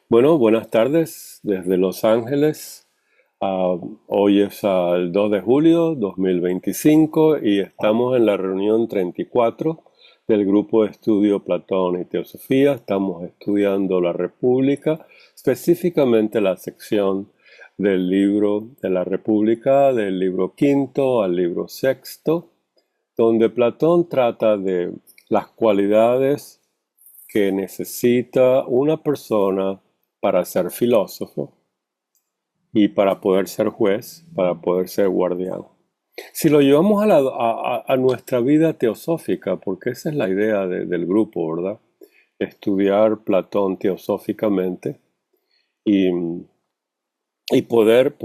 Bueno, buenas tardes desde Los Ángeles. Ah, Hoy es el 2 de julio 2025 y estamos en la reunión 34 del grupo de estudio Platón y Teosofía. Estamos estudiando la República, específicamente la sección del libro de la República, del libro quinto al libro sexto, donde Platón trata de las cualidades que necesita una persona para ser filósofo y para poder ser juez, para poder ser guardián. Si lo llevamos a nuestra vida teosófica, porque esa es la idea del grupo, ¿verdad? Estudiar Platón teosóficamente y, y poder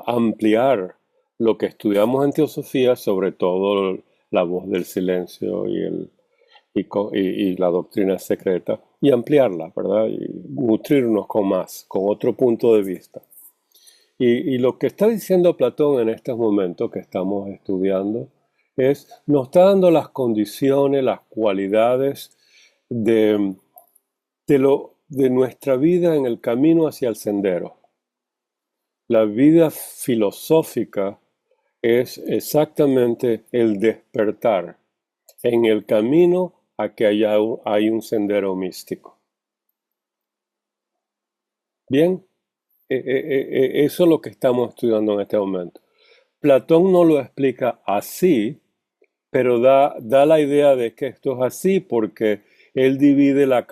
ampliar lo que estudiamos en teosofía, sobre todo la voz del silencio y la doctrina secreta, y ampliarla, ¿verdad? Y nutrirnos con más, con otro punto de vista. Y lo que está diciendo Platón en estos momentos que estamos estudiando nos está dando las condiciones, las cualidades de, de nuestra vida en el camino hacia el sendero. La vida filosófica es exactamente el despertar en el camino a que hay un sendero místico. Bien, eso es lo que estamos estudiando en este momento. Platón no lo explica así, pero da la idea de que esto es así porque él divide la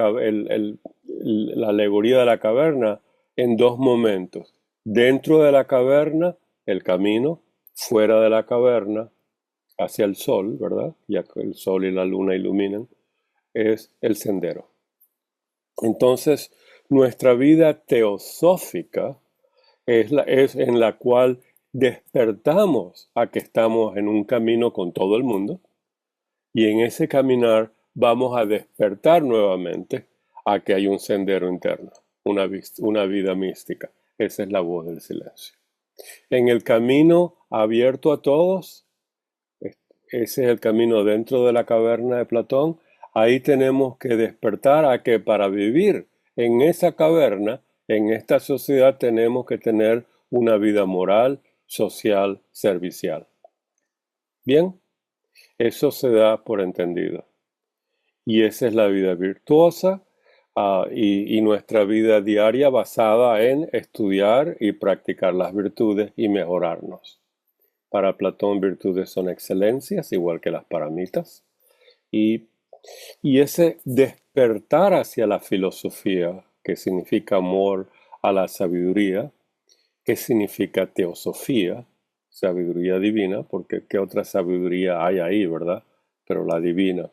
alegoría de la caverna en dos momentos. Dentro de la caverna, el camino; fuera de la caverna, hacia el sol, ¿verdad? Ya que el sol y la luna iluminan, es el sendero. Entonces, nuestra vida teosófica es en la cual despertamos a que estamos en un camino con todo el mundo, y en ese caminar vamos a despertar nuevamente a que hay un sendero interno, una vida mística. Esa es la voz del silencio. En el camino abierto a todos, ese es el camino dentro de la caverna de Platón. Ahí tenemos que despertar a que para vivir en esa caverna, en esta sociedad, tenemos que tener una vida moral, social, servicial. Bien, eso se da por entendido. Y esa es la vida virtuosa, y nuestra vida diaria basada en estudiar y practicar las virtudes y mejorarnos. Para Platón, virtudes son excelencias, igual que las paramitas. Y, y ese despertar hacia la filosofía, que significa amor a la sabiduría, que significa teosofía, sabiduría divina, porque ¿qué otra sabiduría hay ahí, verdad? Pero la divina.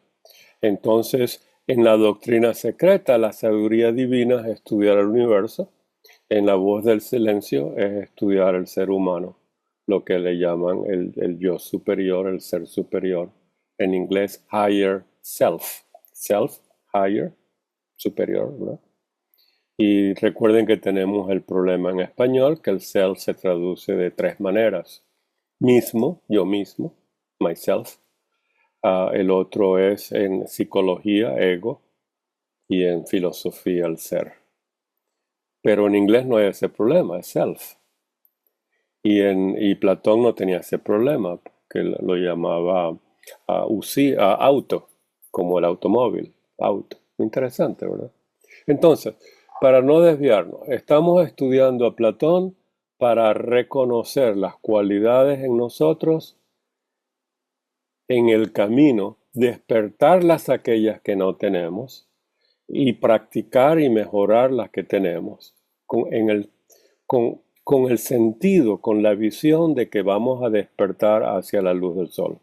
Entonces, en la doctrina secreta, la sabiduría divina es estudiar el universo; en la voz del silencio es estudiar el ser humano, lo que le llaman el yo superior, el ser superior. En inglés, higher self. Self, higher, superior, ¿verdad? Y recuerden que tenemos el problema en español, que el self se traduce de tres maneras: mismo, yo mismo, myself. El otro es en psicología, ego, y en filosofía, el ser. Pero en inglés no hay ese problema, es self. Y Platón no tenía ese problema, que lo llamaba auto, como el automóvil, auto. Interesante, ¿verdad? Entonces, para no desviarnos, estamos estudiando a Platón para reconocer las cualidades en nosotros en el camino, despertarlas aquellas que no tenemos y practicar y mejorar las que tenemos, con el sentido, con la visión de que vamos a despertar hacia la luz del sol.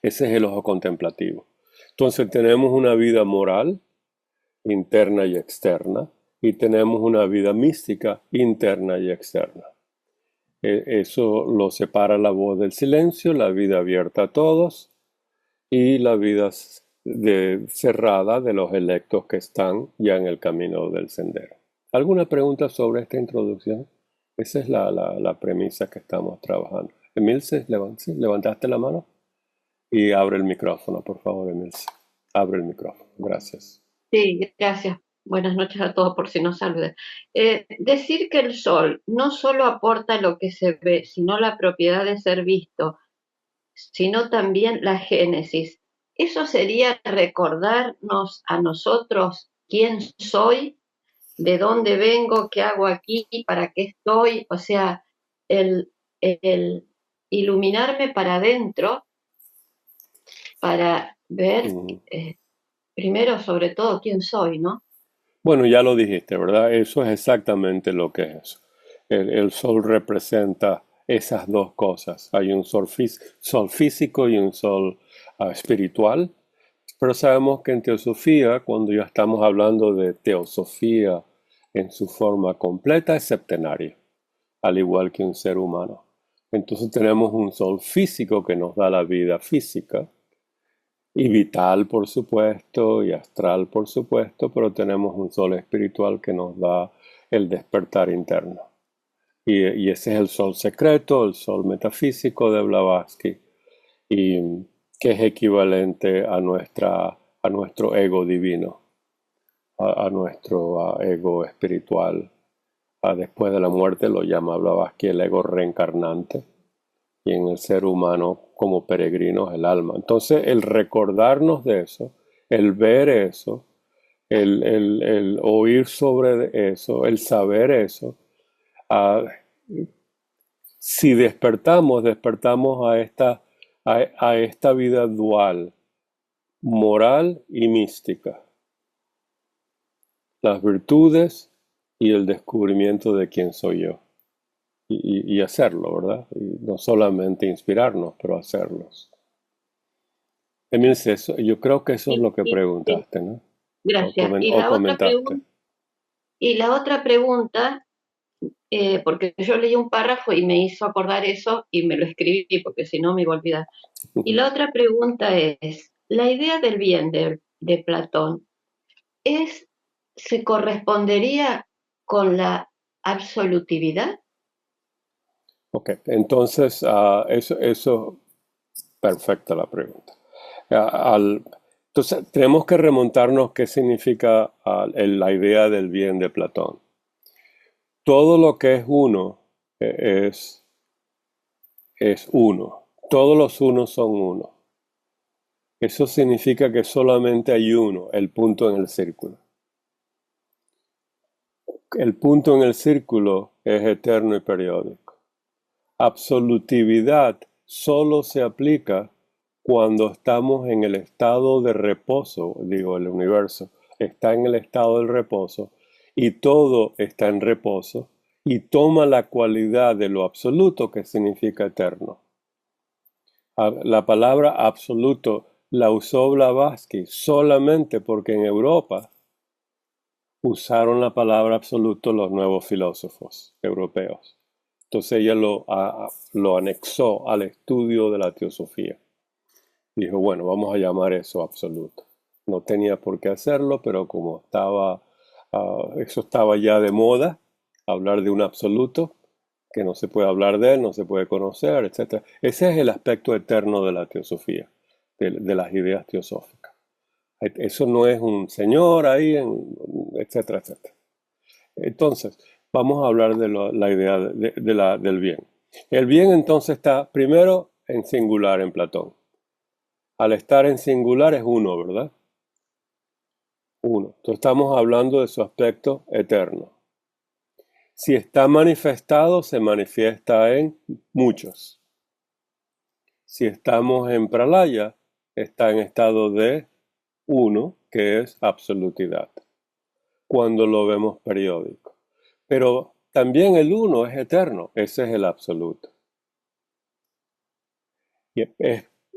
Ese es el ojo contemplativo. Entonces tenemos una vida moral, interna y externa, y tenemos una vida mística, interna y externa. Eso lo separa la voz del silencio, la vida abierta a todos, y la vida cerrada de los electos que están ya en el camino del sendero. ¿Alguna pregunta sobre esta introducción? Esa es la premisa que estamos trabajando. Emilce, levantaste la mano y abre el micrófono, por favor, Emilce. Abre el micrófono. Gracias. Sí, gracias. Buenas noches a todos, por si no saludé. Decir que el sol no solo aporta lo que se ve, sino la propiedad de ser visto, sino también la génesis. Eso sería recordarnos a nosotros quién soy, de dónde vengo, qué hago aquí, para qué estoy, o sea, el, el iluminarme para adentro, para ver Mm. primero sobre todo quién soy, ¿no? Bueno, ya lo dijiste, ¿verdad? Eso es exactamente lo que es eso. El sol representa esas dos cosas. Hay un sol físico y un sol espiritual, pero sabemos que en teosofía, cuando ya estamos hablando de teosofía en su forma completa, es septenaria, al igual que un ser humano. Entonces tenemos un sol físico que nos da la vida física, y vital, por supuesto, y astral, por supuesto, pero tenemos un sol espiritual que nos da el despertar interno. Y ese es el sol secreto, el sol metafísico de Blavatsky, y que es equivalente a nuestro ego divino, a nuestro ego espiritual. Después de la muerte lo llama Blavatsky el ego reencarnante, y en el ser humano como peregrinos el alma. Entonces, el recordarnos de eso, el ver eso, el oír sobre eso, el saber eso, ah, si despertamos, despertamos a esta vida dual, moral y mística, las virtudes y el descubrimiento de quién soy yo. Y hacerlo, ¿verdad? Y no solamente inspirarnos, pero hacerlos. Emilce, yo creo que eso es Y, lo que y- sí, preguntaste, ¿no? gracias. O comentaste. Y la otra pregunta, porque yo leí un párrafo y me hizo acordar eso y me lo escribí porque si no me iba a olvidar. Y la otra pregunta es, ¿la idea del bien de Platón es, se correspondería con la absolutividad? Ok, entonces, eso, perfecta la pregunta. Entonces, tenemos que remontarnos qué significa la idea del bien de Platón. Todo lo que es uno es uno. Todos los unos son uno. Eso significa que solamente hay uno, el punto en el círculo. El punto en el círculo es eterno y periódico. Absolutividad solo se aplica cuando estamos en el estado de reposo, digo, el universo está en el estado del reposo y todo está en reposo y toma la cualidad de lo absoluto que significa eterno. La palabra absoluto la usó Blavatsky solamente porque en Europa usaron la palabra absoluto los nuevos filósofos europeos. Entonces ella lo anexó al estudio de la teosofía. Dijo, bueno, vamos a llamar eso absoluto. No tenía por qué hacerlo, pero como eso estaba ya de moda, hablar de un absoluto, que no se puede hablar de él, no se puede conocer, etc. Ese es el aspecto eterno de la teosofía, de las ideas teosóficas. Eso no es un señor ahí, etcétera, etcétera. Entonces, vamos a hablar de la idea del bien. El bien entonces está primero en singular en Platón. Al estar en singular es uno, ¿verdad? Uno. Entonces estamos hablando de su aspecto eterno. Si está manifestado, se manifiesta en muchos. Si estamos en pralaya, está en estado de uno, que es absolutidad, cuando lo vemos periódico. Pero también el uno es eterno, ese es el absoluto. Y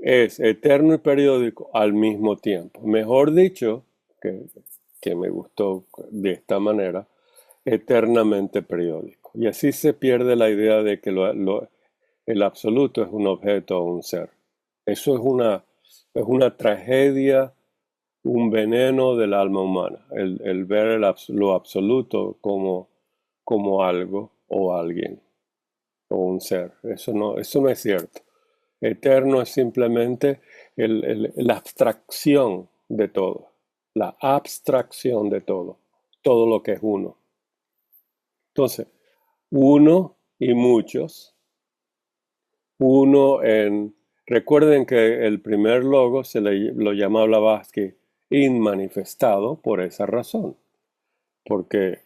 es eterno y periódico al mismo tiempo. Mejor dicho, que me gustó de esta manera, eternamente periódico. Y así se pierde la idea de que el absoluto es un objeto o un ser. Eso es una tragedia, un veneno del alma humana, el ver lo absoluto como algo o alguien o un ser. Eso no es cierto. Eterno es simplemente la abstracción de todo, la abstracción de todo. todo lo que es uno. Entonces, uno y muchos. Recuerden que el primer logo lo llama Blavatsky inmanifestado por esa razón, porque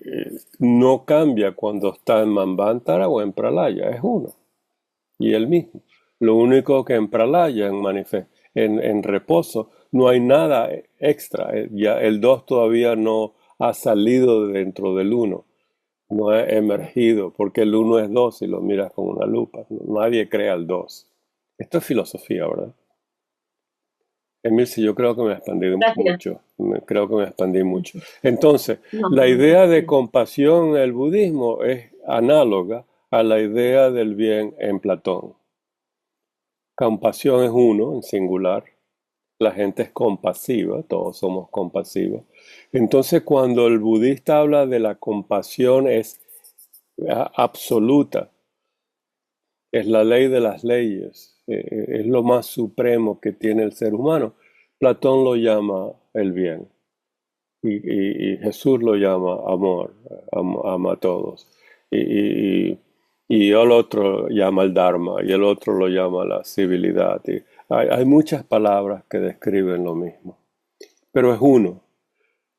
no cambia cuando está en Manvantara o en Pralaya, es uno y el mismo. Lo único que en Pralaya, en reposo, no hay nada extra. Ya el 2 todavía no ha salido dentro del uno, no ha emergido, porque el uno es 2 si lo miras con una lupa. Nadie crea el 2. Esto es filosofía, ¿verdad? Emilce, yo creo que me expandí Gracias. mucho. Creo que me expandí mucho. Entonces, No, la idea de compasión en el budismo es análoga a la idea del bien en Platón. Compasión es uno, en singular. La gente es compasiva, todos somos compasivos. Entonces, cuando el budista habla de la compasión es absoluta, es la ley de las leyes, es lo más supremo que tiene el ser humano. Platón lo llama el bien y Jesús lo llama amor, ama a todos. Y el otro llama el Dharma y el otro lo llama la civilidad. Y hay muchas palabras que describen lo mismo, pero es uno.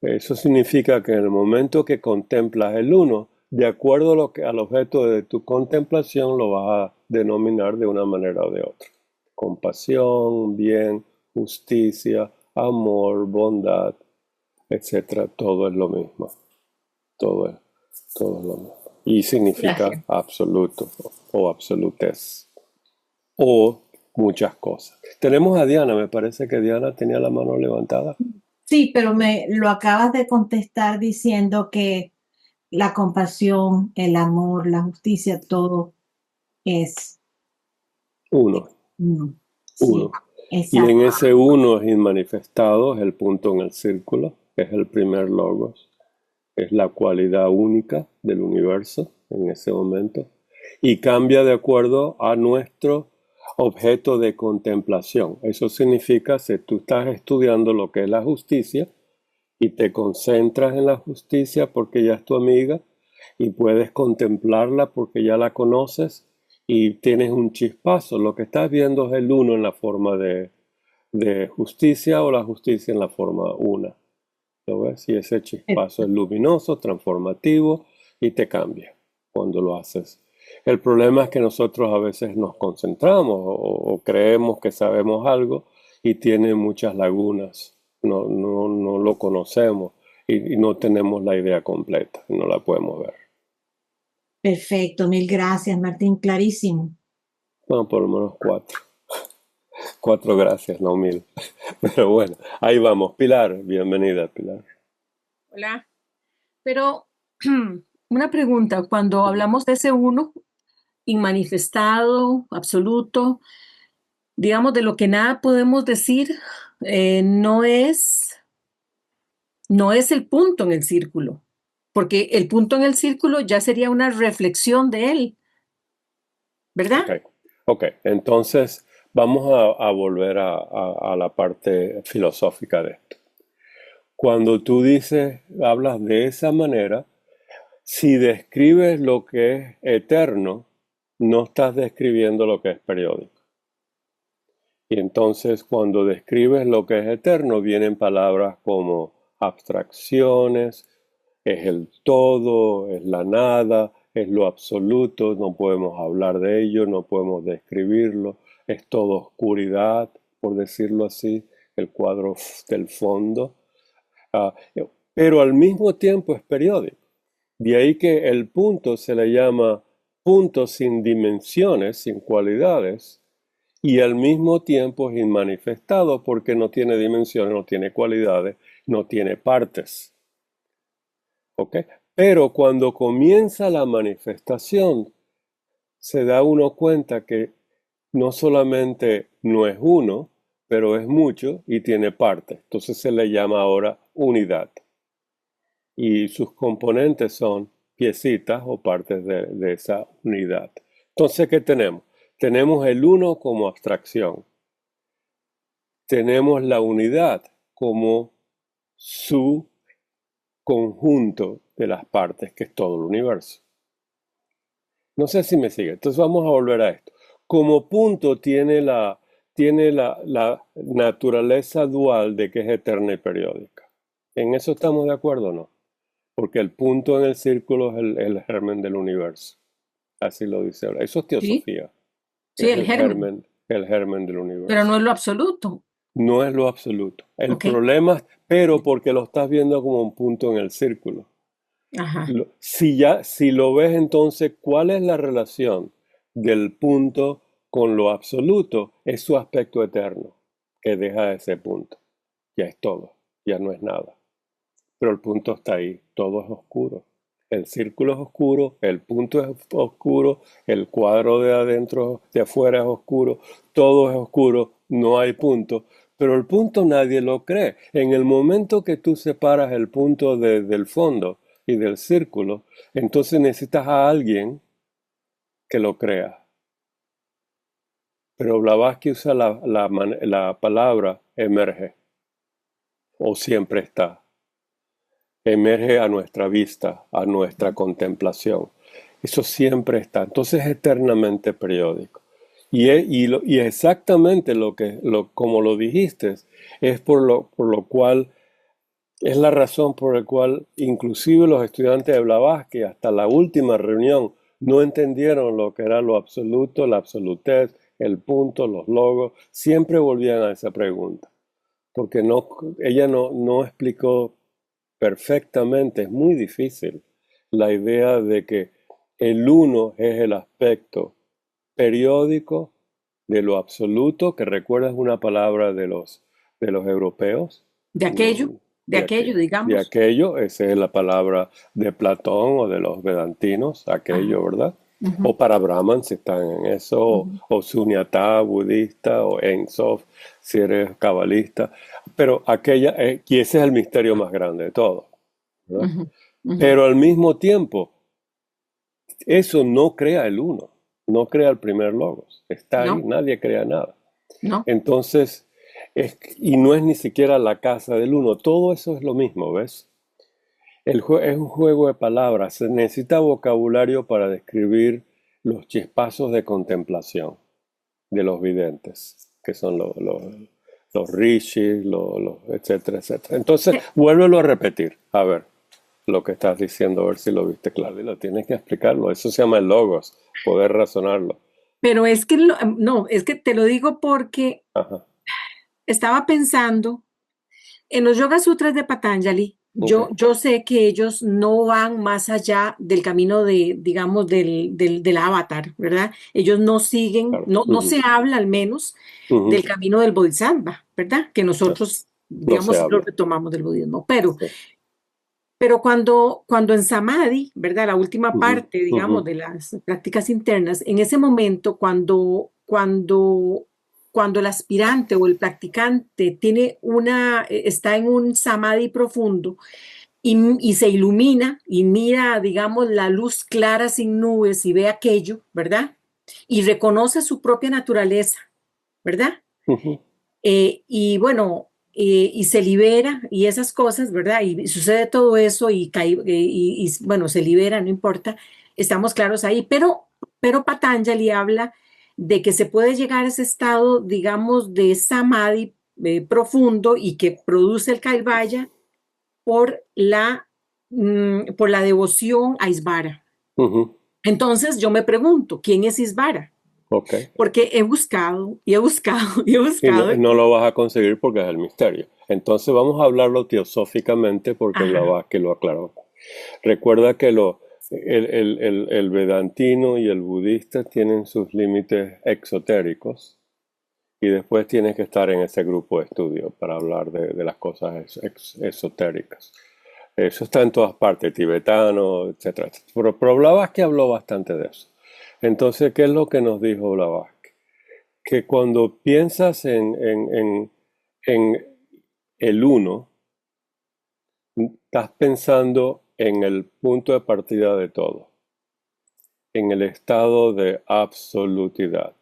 Eso significa que en el momento que contemplas el uno, de acuerdo al objeto de tu contemplación, lo vas a denominar de una manera o de otra. Compasión, bien, justicia, amor, bondad, etcétera. Todo es lo mismo. Todo es lo mismo. Y significa gracias. absoluto o absolutez. O muchas cosas. Tenemos a Diana, me parece que Diana tenía la mano levantada. Sí, pero me lo acabas de contestar diciendo que la compasión, el amor, la justicia, todo es Uno. uno. Sí, Uno. Y en exacto. ese uno es inmanifestado, es el punto en el círculo, es el primer logos, es la cualidad única del universo en ese momento y cambia de acuerdo a nuestro objeto de contemplación. Eso significa si tú estás estudiando lo que es la justicia y te concentras en la justicia porque ya es tu amiga y puedes contemplarla porque ya la conoces y tienes un chispazo. Lo que estás viendo es el uno en la forma de justicia o la justicia en la forma una. ¿Lo ves? Y ese chispazo es luminoso, transformativo y te cambia cuando lo haces. El problema es que nosotros a veces nos concentramos o creemos que sabemos algo y tiene muchas lagunas. No lo conocemos y no tenemos la idea completa, no la podemos ver. Perfecto, mil gracias, Martín, clarísimo. Bueno, por lo menos 4. 4 gracias, no 1000. Pero bueno, ahí vamos. Pilar, bienvenida, Pilar. Hola. Pero una pregunta, cuando hablamos de ese uno inmanifestado, absoluto, digamos de lo que nada podemos decir, no es el punto en el círculo, porque el punto en el círculo ya sería una reflexión de él, ¿verdad? Ok. Entonces vamos a volver a la parte filosófica de esto. Cuando tú hablas de esa manera, si describes lo que es eterno, no estás describiendo lo que es periódico. Y entonces cuando describes lo que es eterno, vienen palabras como abstracciones, es el todo, es la nada, es lo absoluto, no podemos hablar de ello, no podemos describirlo, es todo oscuridad, por decirlo así, el cuadro del fondo. Ah, pero al mismo tiempo es periódico. De ahí que el punto se le llama punto sin dimensiones, sin cualidades, y al mismo tiempo es inmanifestado porque no tiene dimensiones, no tiene cualidades, no tiene partes. ¿Ok? Pero cuando comienza la manifestación, se da uno cuenta que no solamente no es uno, pero es mucho y tiene partes. Entonces se le llama ahora unidad. Y sus componentes son piecitas o partes de esa unidad. Entonces, ¿qué tenemos? Tenemos el uno como abstracción. Tenemos la unidad como su conjunto de las partes, que es todo el universo. No sé si me sigue. Entonces vamos a volver a esto. Como punto tiene la naturaleza dual de que es eterna y periódica. ¿En eso estamos de acuerdo o no? Porque el punto en el círculo es el germen del universo. Así lo dice ahora. Eso es Sí, teosofía. sí, Es el germen, el germen del pero universo. no es lo absoluto. No es lo absoluto. El Ok, problema, pero porque lo estás viendo como un punto en el círculo. ajá. Si lo ves entonces, ¿cuál es la relación del punto con lo absoluto? Es su aspecto eterno, que deja ese punto. Ya es todo, ya no es nada. Pero el punto está ahí, todo es oscuro. El círculo es oscuro, el punto es oscuro, el cuadro de adentro, de afuera es oscuro, todo es oscuro, no hay punto. Pero el punto nadie lo cree. En el momento que tú separas el punto del fondo y del círculo, entonces necesitas a alguien que lo crea. Pero Blavatsky usa la palabra emerge o siempre está. Emerge a nuestra vista, a nuestra contemplación. Eso siempre está. Entonces es eternamente periódico. Y exactamente como lo dijiste, es por lo cual, es la razón por la cual inclusive los estudiantes de Blavatsky hasta la última reunión no entendieron lo que era lo absoluto, la absolutez, el punto, los logos. Siempre volvían a esa pregunta. Porque ella no explicó perfectamente, es muy difícil la idea de que el uno es el aspecto periódico de lo absoluto, que recuerdas una palabra de los europeos, De aquello, de digamos. aquello, esa es la palabra de Platón o de los vedantinos, Ajá. aquello, ¿verdad? Ujú, O para Brahman si están en eso, ujú, o Sunyata budista, o Ein Sof si eres cabalista, pero aquella, y ese es el misterio más grande de todo, ¿verdad? ujú, ujú. Pero al mismo tiempo, eso no crea el uno, no crea el primer logos, está ahí, No, nadie crea nada. no. Entonces, y no es ni siquiera la casa del uno, todo eso es lo mismo, ¿ves? Es un juego de palabras, se necesita vocabulario para describir los chispazos de contemplación de los videntes, que son los rishis, etcétera, etcétera. Entonces, Eh, vuélvelo a repetir, a ver lo que estás diciendo, a ver si lo viste claro. Y lo tienes que explicarlo, eso se llama el logos, poder razonarlo. Pero es que, no, es que te lo digo porque Ajá, estaba pensando en los Yoga Sutras de Patanjali. ok, Yo sé que ellos no van más allá del camino de, digamos, del avatar, ¿verdad? Ellos no siguen, claro. no se habla al menos Ujú. del camino del Bodhisattva, ¿verdad? Que No, nosotros, no se digamos, lo habla. retomamos del budismo. Sí. Pero cuando en Samadhi, ¿verdad? La última Ujú, parte, ujú, digamos, de las prácticas internas, en ese momento, cuando el aspirante o el practicante está en un Samadhi profundo y se ilumina y mira, digamos, la luz clara sin nubes y ve aquello, ¿verdad? Y reconoce su propia naturaleza, ¿verdad? ujú. Y bueno, y se libera y esas cosas, ¿verdad? Y sucede todo eso bueno, se libera, no importa, estamos claros ahí, pero Patanjali habla de que se puede llegar a ese estado, digamos, de samadhi profundo y que produce el Kaivalya por la devoción a Isvara. Ujú, Entonces yo me pregunto, ¿quién es Isvara? ok. Porque he buscado y he buscado y he Y buscado. no lo vas a conseguir porque es el misterio. Entonces vamos a hablarlo teosóficamente porque Ajá. Blavatsky lo aclaró. Recuerda que el vedantino y el budista tienen sus límites exotéricos y después tienes que estar en ese grupo de estudio para hablar de las cosas esotéricas. Eso está en todas partes, tibetano, etcétera. Pero Blavatsky habló bastante de eso. Entonces, ¿qué es lo que nos dijo Blavatsky? Que cuando piensas en el uno, estás pensando en el punto de partida de todo, en el estado de absolutidad,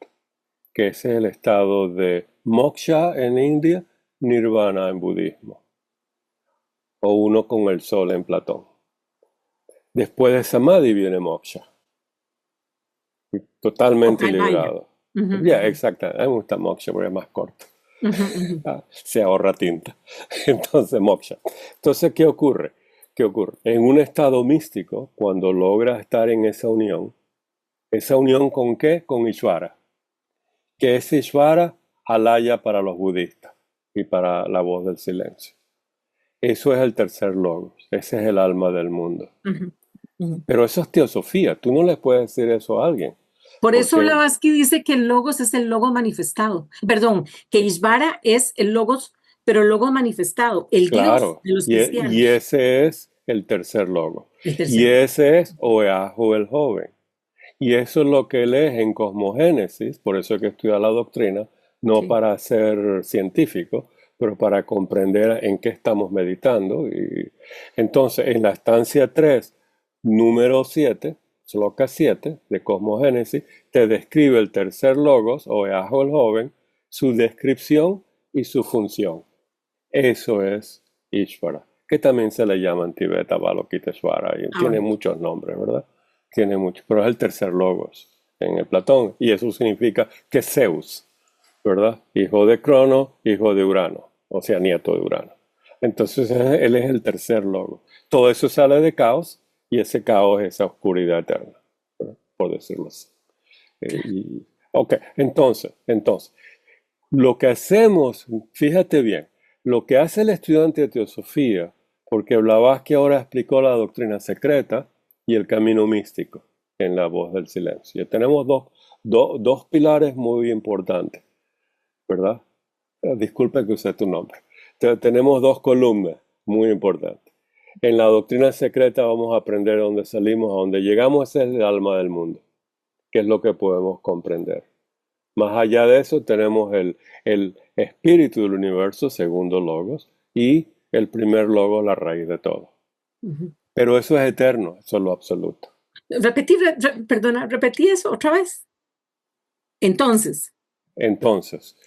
que ese es el estado de moksha en India, nirvana en budismo. o uno con el sol en Platón. Después de Samadhi viene moksha, totalmente Kaivalya. liberado. Ujú, Ya, ujú, exacto. A mí me gusta moksha porque es más corto. ujú, ujú. Se ahorra tinta. Entonces, moksha. Entonces, ¿qué ocurre? ¿Qué ocurre? En un estado místico, cuando logra estar en ¿esa unión con qué? Con Ishvara. ¿Qué es Ishvara? Alaya para los budistas y para la voz del silencio. Eso es el tercer logos. Ese es el alma del mundo. Ujú, ujú. Pero eso es teosofía. Tú no le puedes decir eso a alguien. Por eso Porque, Blavatsky dice que el logos es el logo manifestado. Perdón, que Ishvara es el logos, pero el logo manifestado, el Dios claro, de los y cristianos, ese es el tercer logo. el Y tercero. ese es Oeahu el joven. Y eso es lo que él es en Cosmogénesis, por eso hay que estudiar la doctrina, no Sí. para ser científico, pero para comprender en qué estamos meditando. Y entonces, en la estancia 3, número 7, sloka 7 de Cosmogénesis, te describe el tercer logos, o Eajo el joven, su descripción y su función. Eso es Ishvara, que también se le llama en Tibet Avalokiteshvara, y Ah, tiene bueno. muchos nombres, ¿verdad? Tiene muchos, pero es el tercer logos en el Platón, y eso significa que Zeus, ¿verdad? Hijo de Crono, hijo de Urano, o sea, nieto de Urano. Entonces él es el tercer logo. Todo eso sale de caos, y ese caos es esa oscuridad eterna, ¿verdad? Por decirlo así. Ok, entonces, lo que hacemos, fíjate bien, lo que hace el estudiante de teosofía, porque Blavatsky ahora explicó la doctrina secreta y el camino místico en la voz del silencio. Y tenemos dos pilares muy importantes, ¿verdad? Disculpe que use tu nombre. Tenemos dos columnas muy importantes. En la doctrina secreta vamos a aprender de dónde salimos, a dónde llegamos, ese es el alma del mundo, que es lo que podemos comprender. Más allá de eso tenemos el espíritu del universo, segundo logos, y el primer logo, la raíz de todo. Ujú. Pero eso es eterno, eso es lo absoluto. Perdona, repetí eso otra vez. Entonces, Entonces,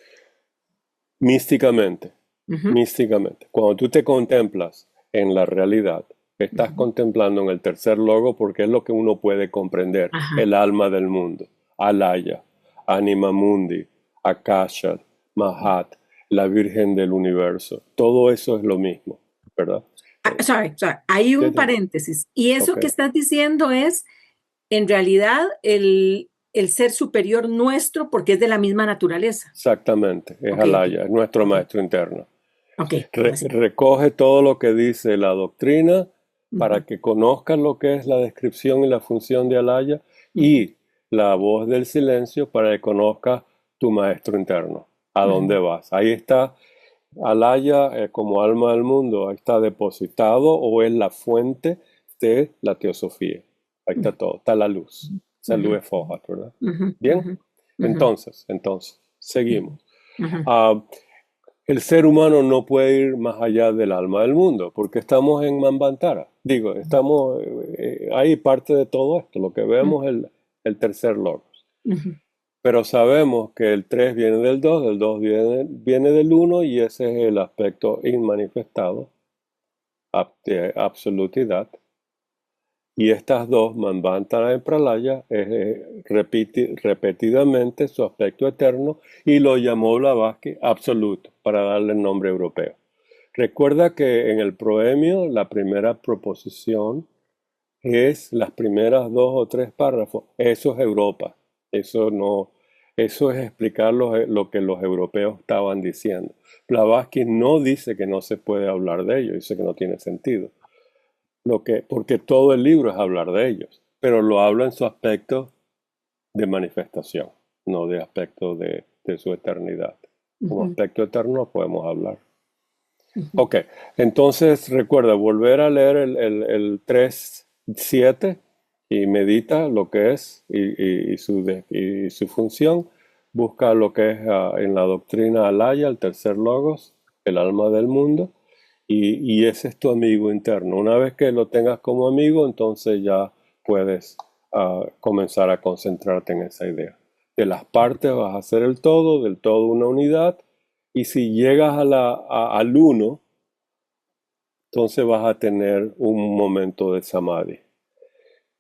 místicamente, ujú, místicamente, cuando tú te contemplas en la realidad, estás ujú. contemplando en el tercer logo porque es lo que uno puede comprender, Ajá. el alma del mundo, Alaya, Anima Mundi, Akasha, Mahat, la Virgen del Universo, todo eso es lo mismo, ¿verdad? Sorry, hay un Desde- paréntesis. Y eso Ok, que estás diciendo es, en realidad, el ser superior nuestro porque es de la misma naturaleza. exactamente, es Ok, ok, Alaya, es nuestro ok, maestro interno. ok, gracias. Recoge todo lo que dice la doctrina Ujú, para que conozcas lo que es la descripción y la función de Alaya ujú, y la voz del silencio para que conozcas tu maestro interno, a ujú, dónde vas. Ahí está Alaya como alma del mundo, ahí está depositado o es la fuente de la teosofía. Ahí está todo, está la luz. Esa luz ujú, es Fohat, ¿verdad? ujú, Bien, ujú, ujú, entonces, seguimos. ujú, Ah, el ser humano no puede ir más allá del alma del mundo, porque estamos en Manvantara. Digo, estamos ahí parte de todo esto, lo que vemos es el tercer logos. ujú, Pero sabemos que el 3 viene del 2 viene del uno y ese es el aspecto inmanifestado de absolutidad. Y estas dos, Manvantara y Pralaya, repite repetidamente su aspecto eterno y lo llamó Blavatsky absoluto para darle el nombre europeo. Recuerda que en el proemio la primera proposición es las primeras dos o tres párrafos. Eso es Europa. Eso no, eso es explicar lo que los europeos estaban diciendo. Blavatsky no dice que no se puede hablar de ello, dice que no tiene sentido. Porque todo el libro es hablar de ellos, pero lo habla en su aspecto de manifestación, no de aspecto de su eternidad. Como ujú, aspecto eterno podemos hablar. ujú. Ok, entonces recuerda volver a leer el 3.7 y medita lo que es y su función. Busca lo que es en la doctrina Alaya, el tercer logos, el alma del mundo, y ese es tu amigo interno. Una vez que lo tengas como amigo, entonces ya puedes comenzar a concentrarte en esa idea. De las partes vas a hacer el todo, del todo una unidad, y si llegas al uno, entonces vas a tener un momento de samadhi,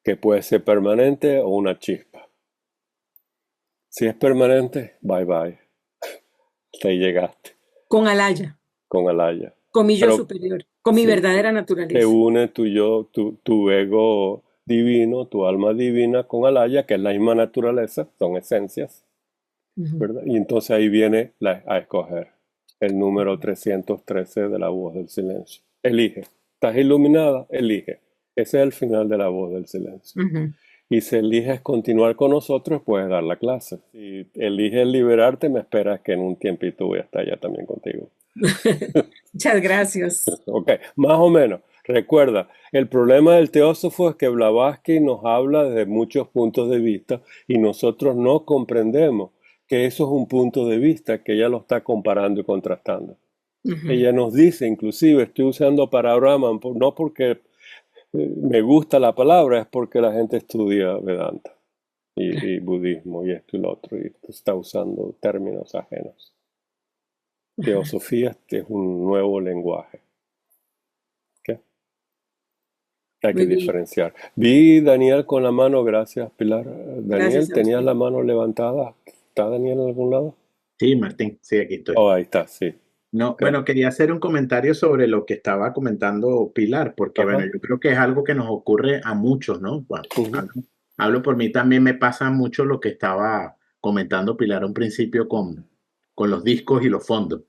que puede ser permanente o una chispa. Si es permanente, bye bye. Hasta ahí llegaste Con Alaya, con Alaya. con mi yo Pero superior, con mi sí, verdadera te naturaleza. une tu yo, tu ego divino, tu alma divina con Alaya, que es la misma naturaleza, son esencias, Ujú. ¿verdad? Y entonces ahí viene a escoger el número 313 de la voz del silencio. Elige. ¿Estás iluminada? Elige. Ese es el final de la voz del silencio. Ujú. Y si eliges continuar con nosotros, puedes dar la clase. Si eliges liberarte, me esperas que en un tiempito voy a estar allá también contigo. Muchas gracias. Ok, más o menos. Recuerda, el problema del teósofo es que Blavatsky nos habla desde muchos puntos de vista y nosotros no comprendemos que eso es un punto de vista que ella lo está comparando y contrastando. Ujú. Ella nos dice, inclusive, estoy usando para Brahman, no porque me gusta la palabra, es porque la gente estudia Vedanta y budismo y esto y lo otro, y está usando términos ajenos. Teosofía es un nuevo lenguaje. ¿Ok? Hay que Muy bien. diferenciar. Vi Daniel con la mano, gracias Pilar. Daniel, Gracias a ¿tenías usted. la mano levantada? ¿Está Daniel en algún lado? Sí, Martín, sí, aquí estoy. Oh, ahí está, sí. No, Ok. bueno, quería hacer un comentario sobre lo que estaba comentando Pilar, porque Ajá. bueno, yo creo que es algo que nos ocurre a muchos, ¿no? Bueno, Ujú. hablo por mí, también me pasa mucho lo que estaba comentando Pilar a un principio con los discos y los fondos.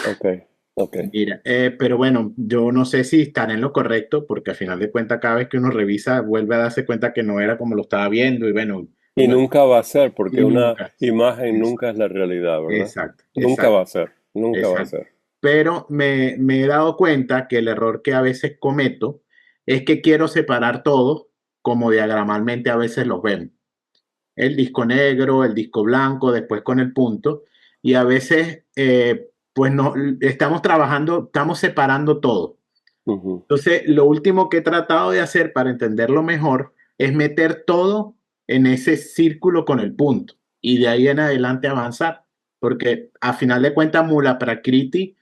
Ok, ok. Mira, pero bueno, yo no sé si están en lo correcto, porque al final de cuentas, cada vez que uno revisa, vuelve a darse cuenta que no era como lo estaba viendo, y bueno, Y uno nunca va a ser, porque y una nunca. imagen Es- nunca es la realidad, ¿verdad? Exacto, Nunca exacto. va a ser, nunca va a Exacto. ser. Pero me he dado cuenta que el error que a veces cometo es que quiero separar todo como diagramalmente a veces los vemos. El disco negro, el disco blanco, después con el punto. Y a veces, pues no, estamos trabajando, estamos separando todo. Ujú. Entonces, lo último que he tratado de hacer para entenderlo mejor es meter todo en ese círculo con el punto y de ahí en adelante avanzar, porque a final de cuentas Mula Prakriti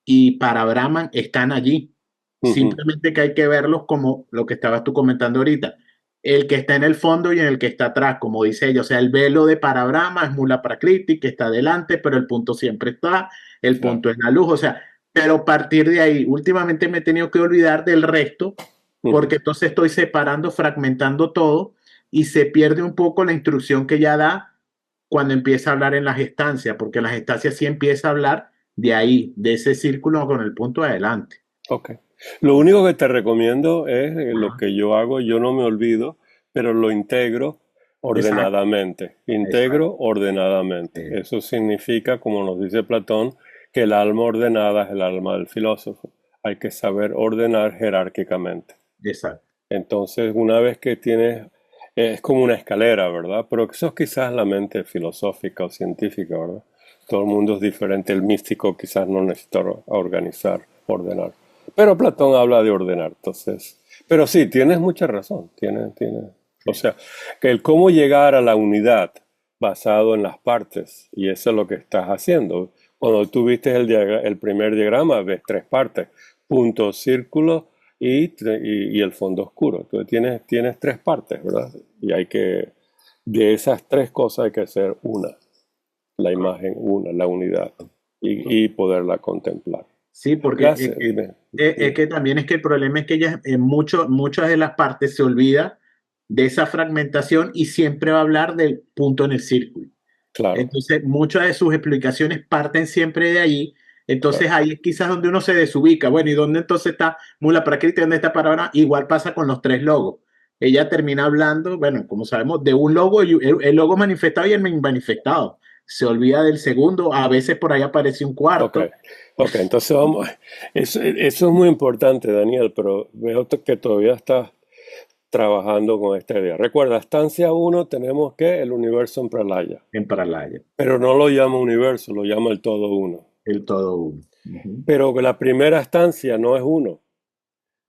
y para Brahman están allí. Ujú. Simplemente que hay que verlos como lo que estabas tú comentando ahorita. El que está en el fondo y en el que está atrás, como dice ella. O sea, el velo de para Brahma es Mula Prakriti, que está adelante, pero el punto siempre está. El Claro. punto es la luz. O sea, pero a partir de ahí, últimamente me he tenido que olvidar del resto, porque Ujú. entonces estoy separando, fragmentando todo y se pierde un poco la instrucción que ya da cuando empieza a hablar en las estancias, porque en las estancias sí empieza a hablar de ahí, de ese círculo con el punto adelante. Ok. Lo único que te recomiendo es lo Ajá. que yo hago, yo no me olvido, pero lo integro Exacto, ordenadamente. Integro exacto. ordenadamente. Eso significa, como nos dice Platón, que el alma ordenada es el alma del filósofo. Hay que saber ordenar jerárquicamente. Exacto. Entonces, una vez que tienes, es como una escalera, ¿verdad? Pero eso es quizás la mente filosófica o científica, ¿verdad? Todo el mundo es diferente. El místico quizás no necesita organizar, ordenar. Pero Platón habla de ordenar, entonces. Pero sí, tienes mucha razón. O sea, que el cómo llegar a la unidad basado en las partes, y eso es lo que estás haciendo. Cuando tú viste el primer diagrama, ves tres partes: punto, círculo y el fondo oscuro. Entonces tienes tres partes, ¿verdad? Y de esas tres cosas hay que hacer una, la imagen, una, la unidad, y poderla contemplar. Sí, porque Gracias, dime. es que también es que el problema es que ella en muchas de las partes se olvida de esa fragmentación y siempre va a hablar del punto en el círculo. Claro, Entonces, muchas de sus explicaciones parten siempre de allí. Entonces, claro. ahí es quizás donde uno se desubica. Bueno, ¿y dónde entonces está Mula Prakriti? ¿Dónde está Parabana? Igual pasa con los tres logos. Ella termina hablando, bueno, como sabemos, de un logo, el logo manifestado y el manifestado. Se olvida del segundo, a veces por ahí aparece un Ok, cuarto. ok, entonces vamos. Eso es muy importante, Daniel, pero veo que todavía estás trabajando con esta idea. Recuerda, estancia uno tenemos que el universo en Pralaya, En Paralaya, pero no lo llama universo, lo llama el todo uno. el todo uno. Ujú. Pero la primera estancia no es uno.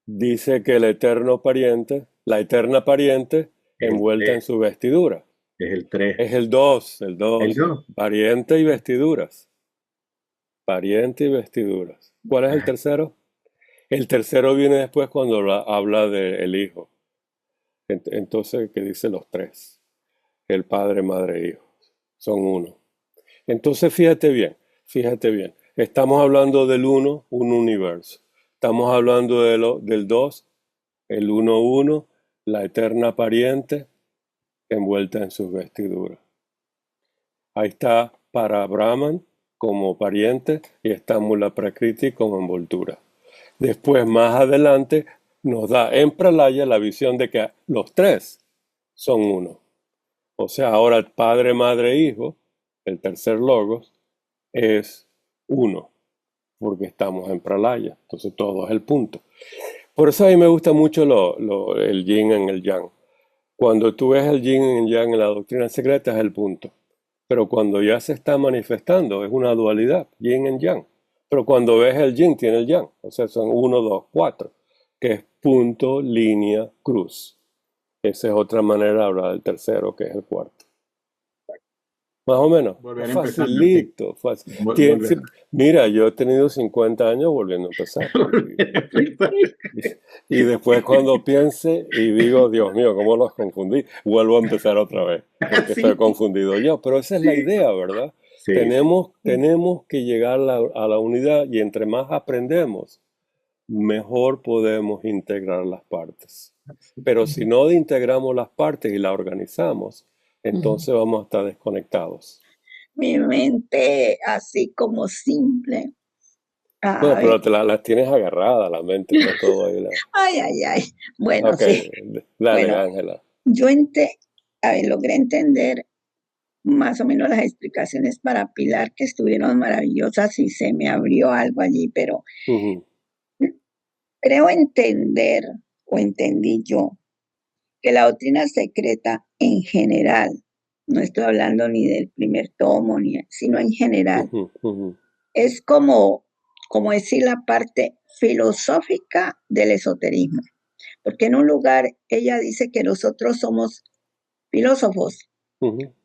Dice que el eterno pariente, la eterna pariente El envuelta en 3, su vestidura. es el 3. Es el dos, El 2. pariente y vestiduras. Pariente y vestiduras. ¿Cuál es el tercero? El tercero viene después cuando habla del hijo. Entonces, ¿qué dice los tres? El padre, madre e hijo. Son uno. Entonces, fíjate bien. Estamos hablando del uno, un universo. Estamos hablando del dos, el uno, la eterna pariente envuelta en sus vestiduras. Ahí está para Brahman como pariente y está Mula Prakriti como envoltura. Después, más adelante, nos da en Pralaya la visión de que los tres son uno. O sea, ahora el padre, madre, hijo, el tercer logos, es uno, porque estamos en Pralaya. Entonces todo es el punto. Por eso a mí me gusta mucho el yin en el yang. Cuando tú ves el yin en el yang en la doctrina secreta es el punto. Pero cuando ya se está manifestando es una dualidad, yin en yang. Pero cuando ves el yin tiene el yang. O sea, son 1, 2, 4, que es punto, línea, cruz. Esa es otra manera de hablar del tercero, que es el cuarto. Más o menos. Volver a empezar. Facilito. Mira, yo he tenido 50 años volviendo a empezar. Y después cuando piense y digo, Dios mío, ¿cómo los confundí? Vuelvo a empezar otra vez, porque estoy confundido yo. Pero esa es la idea, ¿verdad? Sí. Tenemos que llegar a la unidad y entre más aprendemos, mejor podemos integrar las partes. Pero si no integramos las partes y las organizamos, entonces vamos a estar desconectados. Mi mente así como simple. Bueno, pero las tienes agarradas, la mente, está todo ahí. Ay. Bueno, Ok, sí. dale, Bueno, Ángela. Yo logré entender más o menos las explicaciones para Pilar, que estuvieron maravillosas y se me abrió algo allí, pero creo entender, o entendí yo, que la doctrina secreta en general, no estoy hablando ni del primer tomo, sino en general, es como decir la parte filosófica del esoterismo. Porque en un lugar ella dice que nosotros somos filósofos,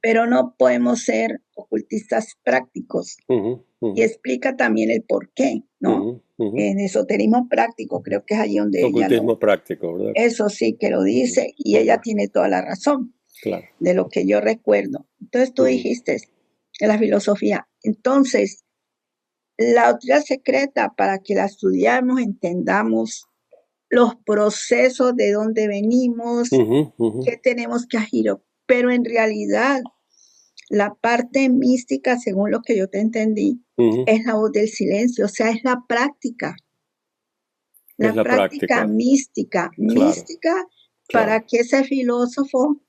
pero no podemos ser ocultistas prácticos. Y explica también el por qué, ¿no? En esoterismo práctico, creo que es allí donde ocultismo práctico, ¿verdad? Eso sí que lo dice, y ella tiene toda la razón, claro, de lo que yo recuerdo. Entonces tú dijiste, la filosofía. Entonces, la doctrina secreta, para que la estudiamos, entendamos los procesos de dónde venimos, qué tenemos que agir, pero en realidad la parte mística, según lo que yo te entendí, es la voz del silencio, o sea, es la práctica. La práctica mística, claro, para que ese filósofo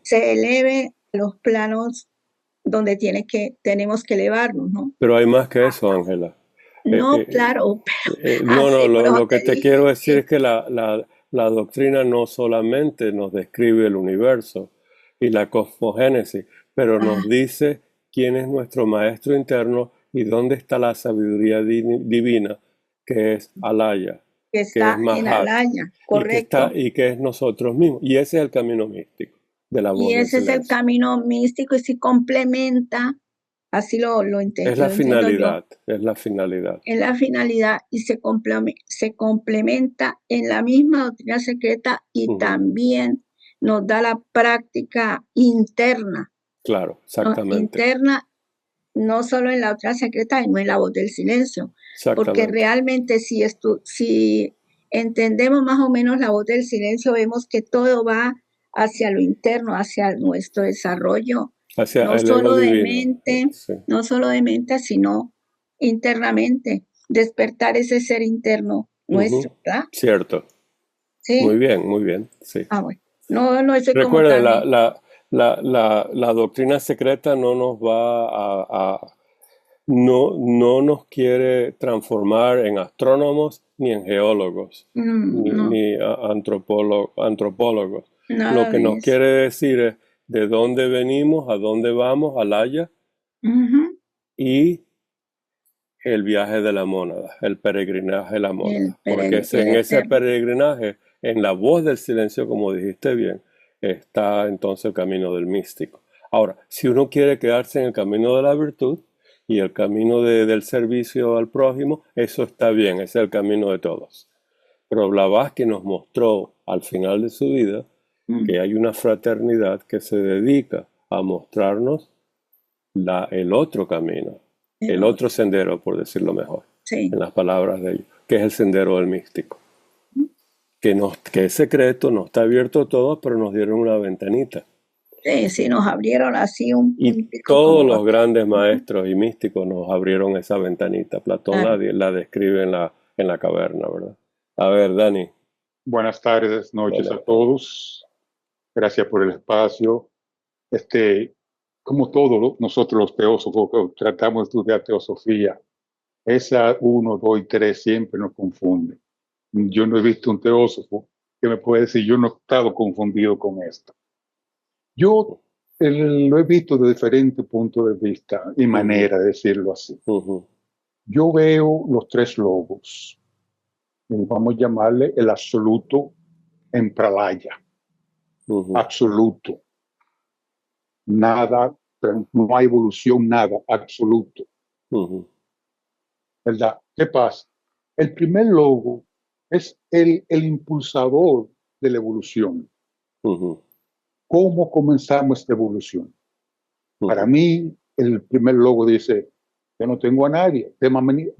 se eleve a los planos donde tenemos que elevarnos, ¿no? Pero hay más que eso, Ángela. No, claro. Lo que te quiero decir es que la doctrina no solamente nos describe el universo y la cosmogénesis, pero nos dice quién es nuestro maestro interno y dónde está la sabiduría divina, que es Alaya. Que está en Alaya, correcto. Y que es nosotros mismos. Y ese es el camino místico de la voz del silencio. Y ese es el camino místico y se complementa. Así lo entiendo. Es la finalidad, es la finalidad. Es la finalidad y se complementa en la misma doctrina secreta y también nos da la práctica interna. Claro, exactamente. Interna, no solo en la doctrina secreta, sino en la voz del silencio. Porque realmente si entendemos más o menos la voz del silencio, vemos que todo va hacia lo interno, hacia nuestro desarrollo. No solo de mente, no solo de mente, sino internamente, despertar ese ser interno nuestro, ¿verdad? Cierto. Sí. Muy bien, sí. Bueno. No, eso es Recuerden, la doctrina secreta no nos va no nos quiere transformar en astrónomos ni en geólogos, ni antropólogos. Lo que nos quiere decir es de dónde venimos, a dónde vamos, Alaya, y el viaje de la mónada, el peregrinaje de la mónada. Porque en ese peregrinaje, en la voz del silencio, como dijiste bien, está entonces el camino del místico. Ahora, si uno quiere quedarse en el camino de la virtud, y el camino del servicio al prójimo, eso está bien, ese es el camino de todos. Pero Blavatsky nos mostró al final de su vida que hay una fraternidad que se dedica a mostrarnos el otro camino, el otro sendero, por decirlo mejor, Sí. en las palabras de ellos, que es el sendero del místico. Que es secreto, no está abierto a todos, pero nos dieron una ventanita. Sí, sí, nos abrieron así un Y puntico todos como- los grandes maestros y místicos nos abrieron esa ventanita. Platón Claro. la describe en la caverna, ¿verdad? A ver, Dani. Buenas tardes, noches Buenas a todos. Gracias por el espacio. Como todos nosotros los teósofos que tratamos de estudiar teosofía, esa 1, 2 y 3 siempre nos confunde. Yo no he visto un teósofo que me pueda decir, yo no he estado confundido con esto. Yo lo he visto de diferentes puntos de vista y manera de decirlo así. Ujú, Yo veo los 3 logos. Vamos a llamarle el absoluto en Pralaya. ujú, Absoluto. Nada, no hay evolución, nada, absoluto. ujú, ¿Verdad? ¿Qué pasa? El primer logo es el impulsador de la evolución. ujú, ¿Cómo comenzamos esta evolución? ujú, Para mí, el primer logo dice, yo no tengo a nadie, déjame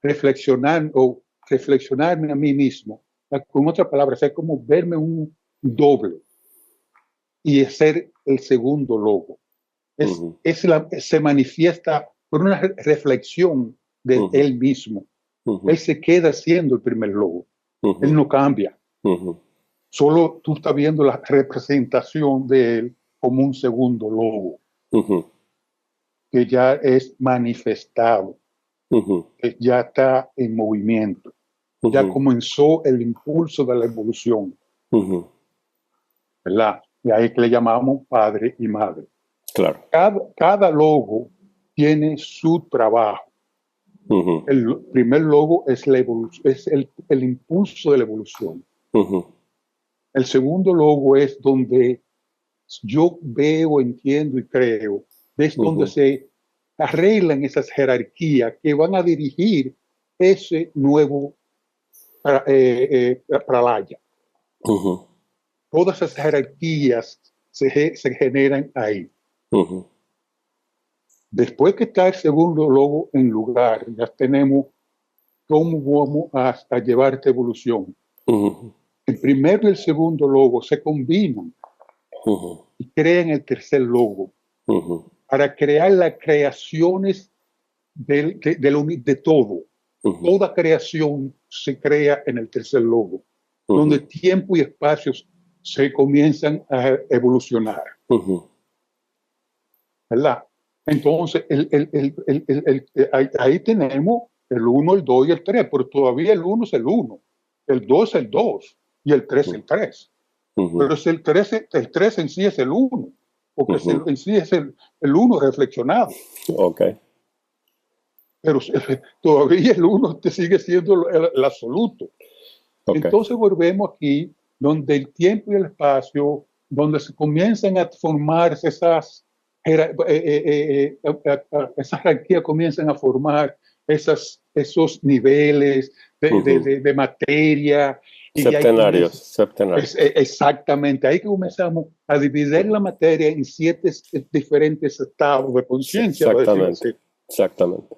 reflexionar o reflexionarme a mí mismo. Con otras palabras, es como verme un doble y ser el segundo logo. ujú, Se manifiesta por una reflexión de Ujú. él mismo. ujú, Él se queda siendo el primer logo. ujú, Él no cambia. ujú, Solo tú estás viendo la representación de él como un segundo logo, ujú, que ya es manifestado, ujú, que ya está en movimiento. Ya ujú, comenzó el impulso de la evolución, ujú. ¿verdad? Y ahí que le llamamos padre y madre. Claro. Cada logo tiene su trabajo. Ujú, El primer logo es la evolución, es el impulso de la evolución. ujú, El segundo logo es donde yo veo, entiendo y creo, es donde Ujú. se arreglan esas jerarquías que van a dirigir ese nuevo pralaya. ujú, Todas esas jerarquías se generan ahí. ujú, Después que está el segundo logo en lugar, ya tenemos cómo vamos a llevar esta evolución. ujú, El primero y el segundo logo se combinan ujú, y crean el tercer logo ujú, para crear las creaciones de todo. ujú, Toda creación se crea en el tercer logo, donde ujú, tiempo y espacios se comienzan a evolucionar, ujú. ¿verdad? Entonces, ahí tenemos el 1, el 2 y el 3, pero todavía el 1 es el 1, el 2 es el 2 y el 3 es el 3. Ujú, Pero es el 3 en sí es el 1, porque Ujú. en sí es el 1 reflexionado. Ok. Pero todavía el 1 te sigue siendo el absoluto. Ok. Entonces volvemos aquí, donde el tiempo y el espacio, donde se comienzan a formar esas jerarquías, comienzan a formar esos niveles de materia. Y ahí Septenarios. exactamente, ahí que comenzamos a dividir la materia en 7 diferentes estados de conciencia, por decirlo así, Exactamente.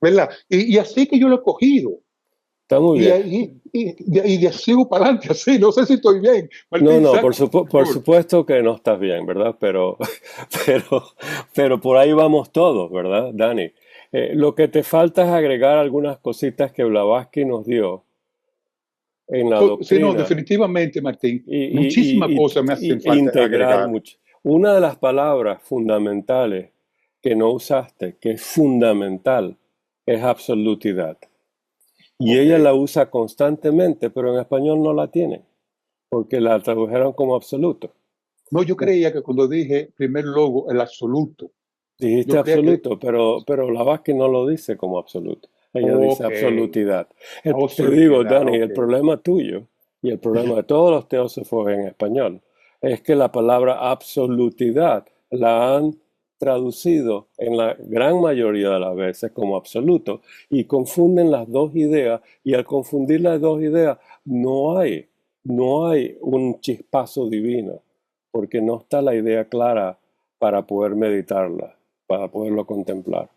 ¿verdad? Y así que yo lo he cogido. Está muy Y, bien. y sigo para adelante así, no sé si estoy bien. Martín, No, saca, por supuesto que no estás bien, ¿verdad? Pero por ahí vamos todos, ¿verdad, Dani? Lo que te falta es agregar algunas cositas que Blavatsky nos dio en la Sí, no, doctrina definitivamente, Martín. y, Muchísimas y- y- cosas me hacen e falta integrar agregar. mucho. Una de las palabras fundamentales que no usaste, que es fundamental, es absolutidad. Y ella la usa constantemente, pero en español no la tiene, porque la tradujeron como absoluto. No, yo creía que cuando dije primer logo, el absoluto. Dijiste Yo creía que... absoluto, pero Blavatsky no lo dice como absoluto. Ella dice Ok, absolutidad. Te digo, absolutidad, Dani, el ok. problema tuyo y el problema de todos los teósofos en español es que la palabra absolutidad la han traducido en la gran mayoría de las veces como absoluto y confunden las dos ideas, y al confundir las dos ideas no hay un chispazo divino, porque no está la idea clara para poder meditarla, para poderlo contemplar.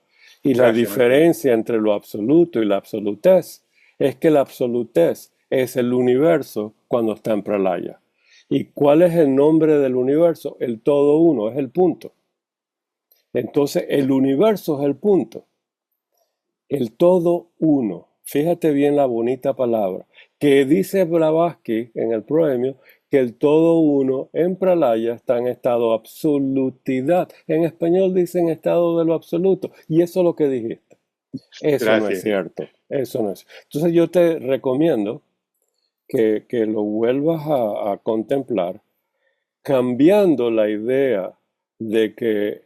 Y la Gracias, Martín. diferencia entre lo absoluto y la absolutez es que la absolutez es el universo cuando está en pralaya. ¿Y cuál es el nombre del universo? El todo uno, es el punto. Entonces, el universo es el punto. El todo uno. Fíjate bien la bonita palabra. Que dice Blavatsky en el proemio que el todo uno en pralaya está en estado de absolutidad. En español dice en estado de lo absoluto. Y eso es lo que dijiste. Eso no es Gracias. cierto. Eso no es. Entonces yo te recomiendo que lo vuelvas a contemplar, cambiando la idea de que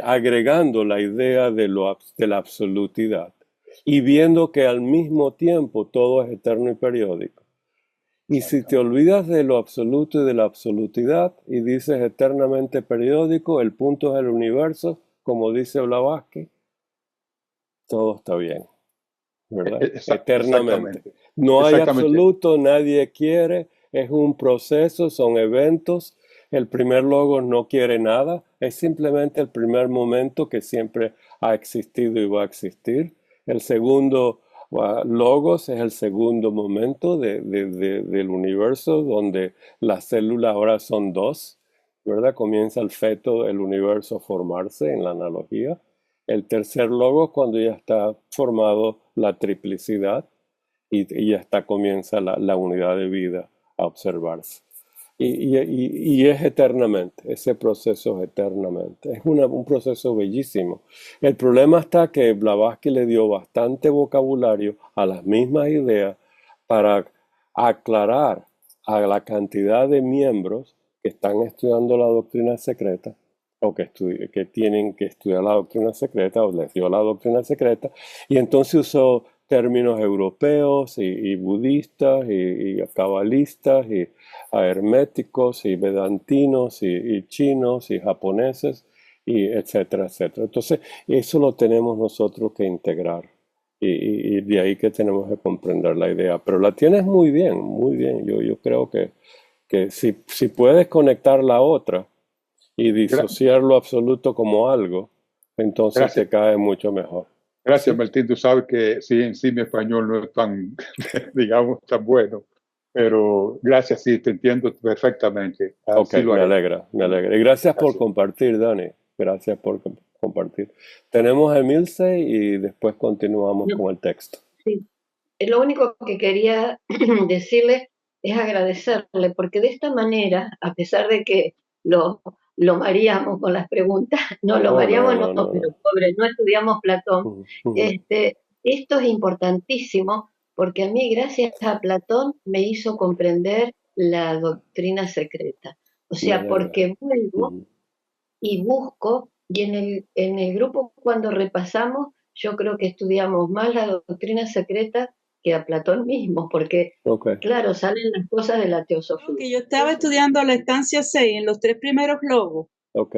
agregando la idea de la absolutidad y viendo que al mismo tiempo todo es eterno y periódico. Y si te olvidas de lo absoluto y de la absolutidad y dices eternamente periódico, el punto es el universo, como dice Blavatsky, todo está bien, ¿verdad? Eternamente. Exactamente. No hay Exactamente. absoluto, nadie quiere, es un proceso, son eventos. El primer logos no quiere nada, es simplemente el primer momento que siempre ha existido y va a existir. El segundo logos es el segundo momento del universo, donde las células ahora son dos, ¿verdad? Comienza el feto, el universo a formarse en la analogía. El tercer logos cuando ya está formado la triplicidad y ya comienza la unidad de vida a observarse. Y es eternamente, ese proceso es eternamente. Es un proceso bellísimo. El problema está que Blavatsky le dio bastante vocabulario a las mismas ideas para aclarar a la cantidad de miembros que están estudiando la doctrina secreta o que tienen que estudiar la doctrina secreta o les dio la doctrina secreta, y entonces usó términos europeos y budistas y cabalistas y herméticos y vedantinos y chinos y japoneses y etcétera, etcétera. Entonces, eso lo tenemos nosotros que integrar y de ahí que tenemos que comprender la idea. Pero la tienes muy bien, muy bien. Yo creo que si puedes conectar la otra y disociar lo absoluto como algo, entonces Gracias. te cae mucho mejor. Gracias, ¿Sí? Martín. Tú sabes que sí, en sí mi español no es tan, digamos, tan bueno, pero gracias, sí, te entiendo perfectamente. Ok, Así lo me haré. alegra, me alegra. Y gracias por Gracias. compartir, Dani. Gracias por compartir. Tenemos a Emilce y después continuamos No, con el texto. sí. Lo único que quería decirle es agradecerle, porque de esta manera, a pesar de que lo mareamos con las preguntas, no lo Oh, mareamos, no, no, pero pobre, no estudiamos Platón. Ujú, ujú. Esto es importantísimo, porque a mí, gracias a Platón, me hizo comprender la doctrina secreta. O Me sea, alegra. porque vuelvo Ujú. y busco, y en el grupo cuando repasamos, yo creo que estudiamos más la doctrina secreta que a Platón mismo, porque, Ok, claro, salen las cosas de la teosofía. Que yo estaba estudiando la estancia 6 en los 3 primeros logos. ok.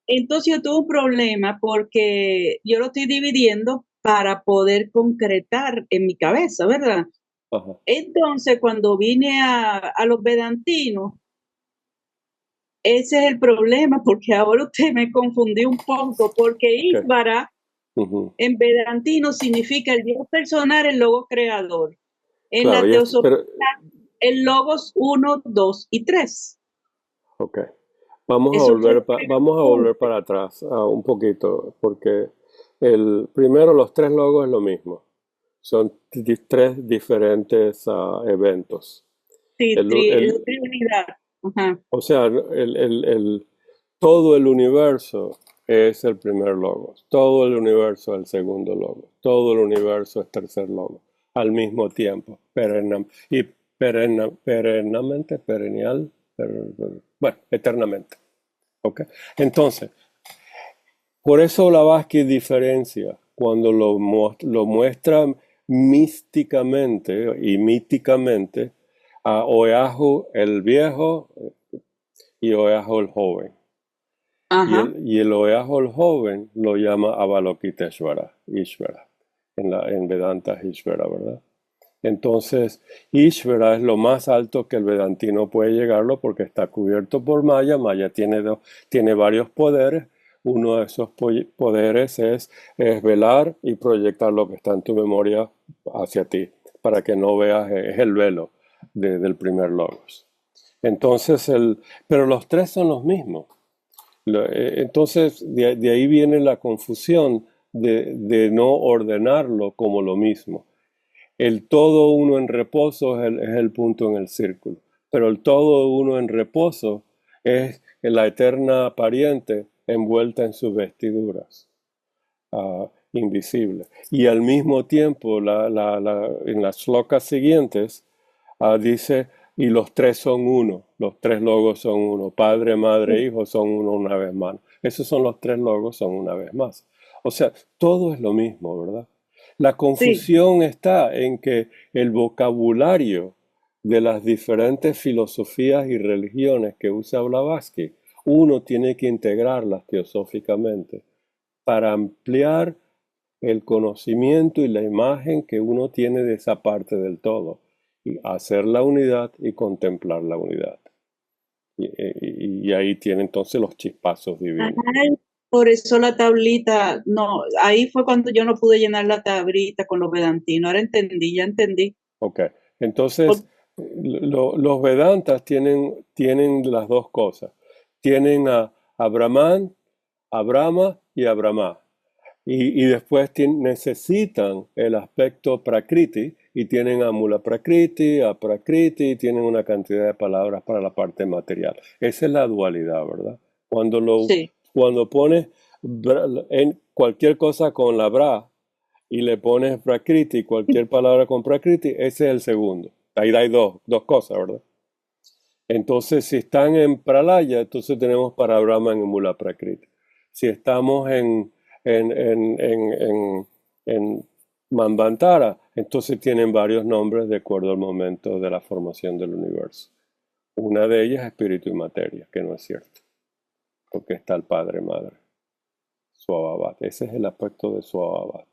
Entonces yo tuve un problema porque yo lo estoy dividiendo para poder concretar en mi cabeza, ¿verdad? Ajá. Entonces cuando vine a los vedantinos, ese es el problema, porque ahora usted me confundió un poco, porque Ok. Ísvara Ujú. en vedantino significa el Dios personal, el logo creador. En Claro, la teosofía, pero, el logos 1, 2 y 3. ok. Vamos a Eso fue volver, vamos a volver para atrás un poquito, porque primero los tres logos es lo mismo. Son tres diferentes eventos. sí, El- Trinidad. Ajá. o sea, todo el universo es el primer logos, todo el universo es el segundo logos, todo el universo es tercer logos, al mismo tiempo, perennamente, perennial, bueno, eternamente. ¿Ok? Entonces, por eso Blavatsky diferencia cuando lo muestra místicamente y míticamente a Oeahu el viejo y Oeahu el joven. Ajá. Y el Oeajo el joven lo llama Avalokiteshvara, Ishvara, en Vedanta Ishvara, ¿verdad? Entonces, Ishvara es lo más alto que el vedantino puede llegarlo porque está cubierto por Maya. Maya tiene varios poderes. Uno de esos poderes es velar y proyectar lo que está en tu memoria hacia ti, para que no veas, es el velo del primer logos. Entonces, pero los tres son los mismos. Entonces, de ahí viene la confusión de no ordenarlo como lo mismo. El todo uno en reposo es el punto en el círculo, pero el todo uno en reposo es la eterna pariente envuelta en sus vestiduras, invisible. Y al mismo tiempo, en las slokas siguientes, dice, y los tres son uno, los tres logos son uno, Padre, Madre, Hijo son uno una vez más. Esos son los tres logos, son una vez más. O sea, todo es lo mismo, ¿verdad? La Sí, confusión está en que el vocabulario de las diferentes filosofías y religiones que usa Blavatsky, uno tiene que integrarlas teosóficamente para ampliar el conocimiento y la imagen que uno tiene de esa parte del todo, y hacer la unidad y contemplar la unidad. Y ahí tiene entonces los chispazos divinos. Ay, por eso la tablita, no, ahí fue cuando yo no pude llenar la tablita con los vedantinos. Ahora entendí, ya entendí. Ok, entonces los Vedantas tienen las dos cosas. Tienen a Brahman, a Brahma y a Brahma. Y después necesitan el aspecto Prakriti y tienen a Mula Prakriti, a Prakriti, y tienen una cantidad de palabras para la parte material. Esa es la dualidad, ¿verdad? Sí, Cuando pones en cualquier cosa con la Bra y le pones Prakriti, cualquier palabra con Prakriti, ese es el segundo. Ahí hay dos cosas, ¿verdad? Entonces, si están en Pralaya, entonces tenemos para Brahman en Mula Prakriti. Si estamos en Manvantara, entonces tienen varios nombres de acuerdo al momento de la formación del universo. Una de ellas es espíritu y materia, que no es cierto, porque está el Padre Madre, Swabhavat. Ese es el aspecto de Swabhavat.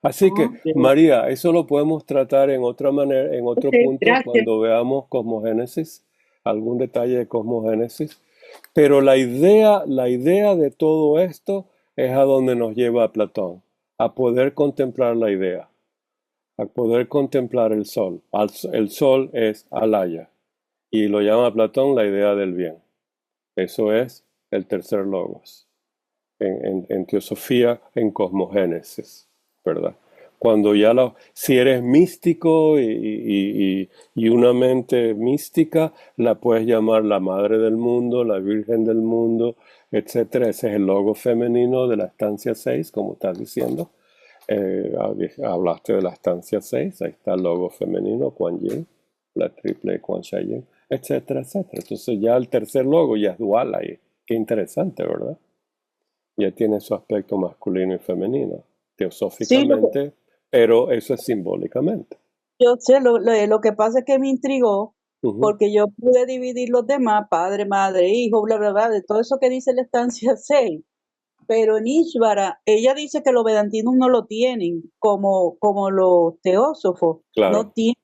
Así que, ok, María, eso lo podemos tratar en otra manera, en otro ok, punto, gracias. cuando veamos cosmogénesis, algún detalle de cosmogénesis. Pero la idea de todo esto es a donde nos lleva a Platón, a poder contemplar la idea, a poder contemplar el sol. El sol es alaya, y lo llama Platón la idea del bien. Eso es el tercer logos, en teosofía, en cosmogénesis, ¿verdad? Cuando si eres místico y una mente mística, la puedes llamar la madre del mundo, la virgen del mundo, etcétera. Ese es el logo femenino de la estancia 6, como estás diciendo. Hablaste de la estancia 6, ahí está el logo femenino, Kuan Yin, la triple Kuan Sha Yin, etcétera, etcétera. Entonces ya el tercer logo ya es dual ahí. Qué interesante, ¿verdad? Ya tiene su aspecto masculino y femenino, Sí, teosóficamente, pero eso es simbólicamente. yo sé, lo que pasa es que me intrigó Ujú. porque yo pude dividir los demás, padre, madre, hijo, bla, bla, bla, de todo eso que dice la estancia 6. Pero en Ishvara, ella dice que los vedantinos no lo tienen como los teósofos, no Claro, tienen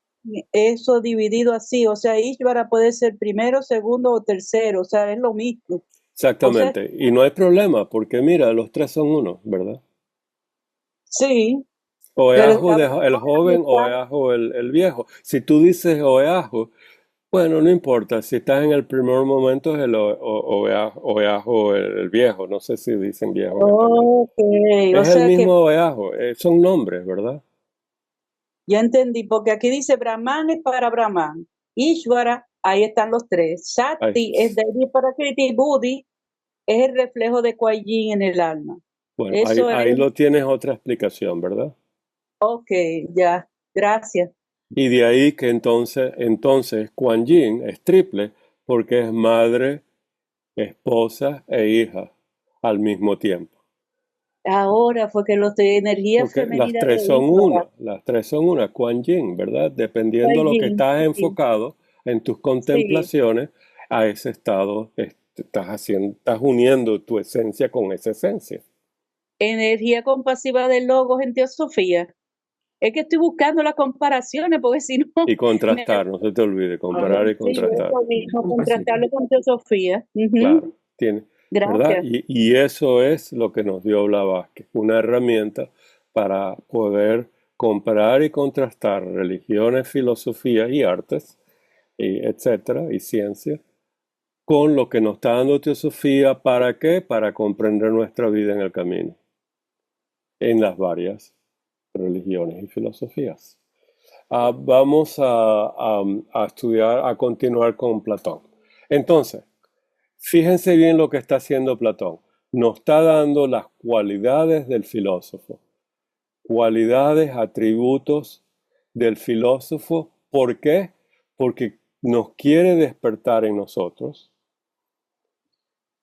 eso dividido así. O sea, Ishvara puede ser primero, segundo o tercero, o sea, es lo mismo. O sea, exactamente. Y no hay problema, porque mira, los tres son uno, ¿verdad? sí, pero Oeajo estamos el joven, Oeajo el viejo. Si tú dices Oeajo, bueno, no importa. Si estás en el primer momento es el Oeajo el viejo. No sé si dicen viejo en español. ok, o Es el sea que mismo Oeajo. Son nombres, ¿verdad? ya entendí, porque aquí dice Brahman es para Brahman, Ishvara, ahí están los tres, Ay, Shakti es Devi para Kriti, Buddhi es el reflejo de Kuan Yin en el alma. bueno, Eso es, ahí lo tienes otra explicación, ¿verdad? ok, ya, gracias. Y de ahí que entonces Kuan Yin es triple porque es madre, esposa e hija al mismo tiempo. Ahora fue que los de energía Porque las femenina de tres son Ishvara, una, las tres son una, Kuan Yin, ¿verdad? Dependiendo Kuan de lo que Yin, estás sí, enfocado en tus sí, contemplaciones, a ese estado estás uniendo tu esencia con esa esencia. Energía compasiva del logos en teosofía. Es que estoy buscando las comparaciones porque si no, Y contrastar, no se te olvide, comparar y sí, contrastar. eso mismo, contrastarlo con teosofía. Claro, tiene, ¿verdad? Gracias. Y eso es lo que nos dio Blavatsky, una herramienta para poder comparar y contrastar religiones, filosofías y artes, y etcétera, y ciencia, con lo que nos está dando teosofía. ¿Para qué? Para comprender nuestra vida en el camino, en las varias religiones y filosofías. Vamos a estudiar, a continuar con Platón. Entonces, fíjense bien lo que está haciendo Platón. Nos está dando las cualidades del filósofo, cualidades, atributos del filósofo. ¿Por qué? Porque nos quiere despertar en nosotros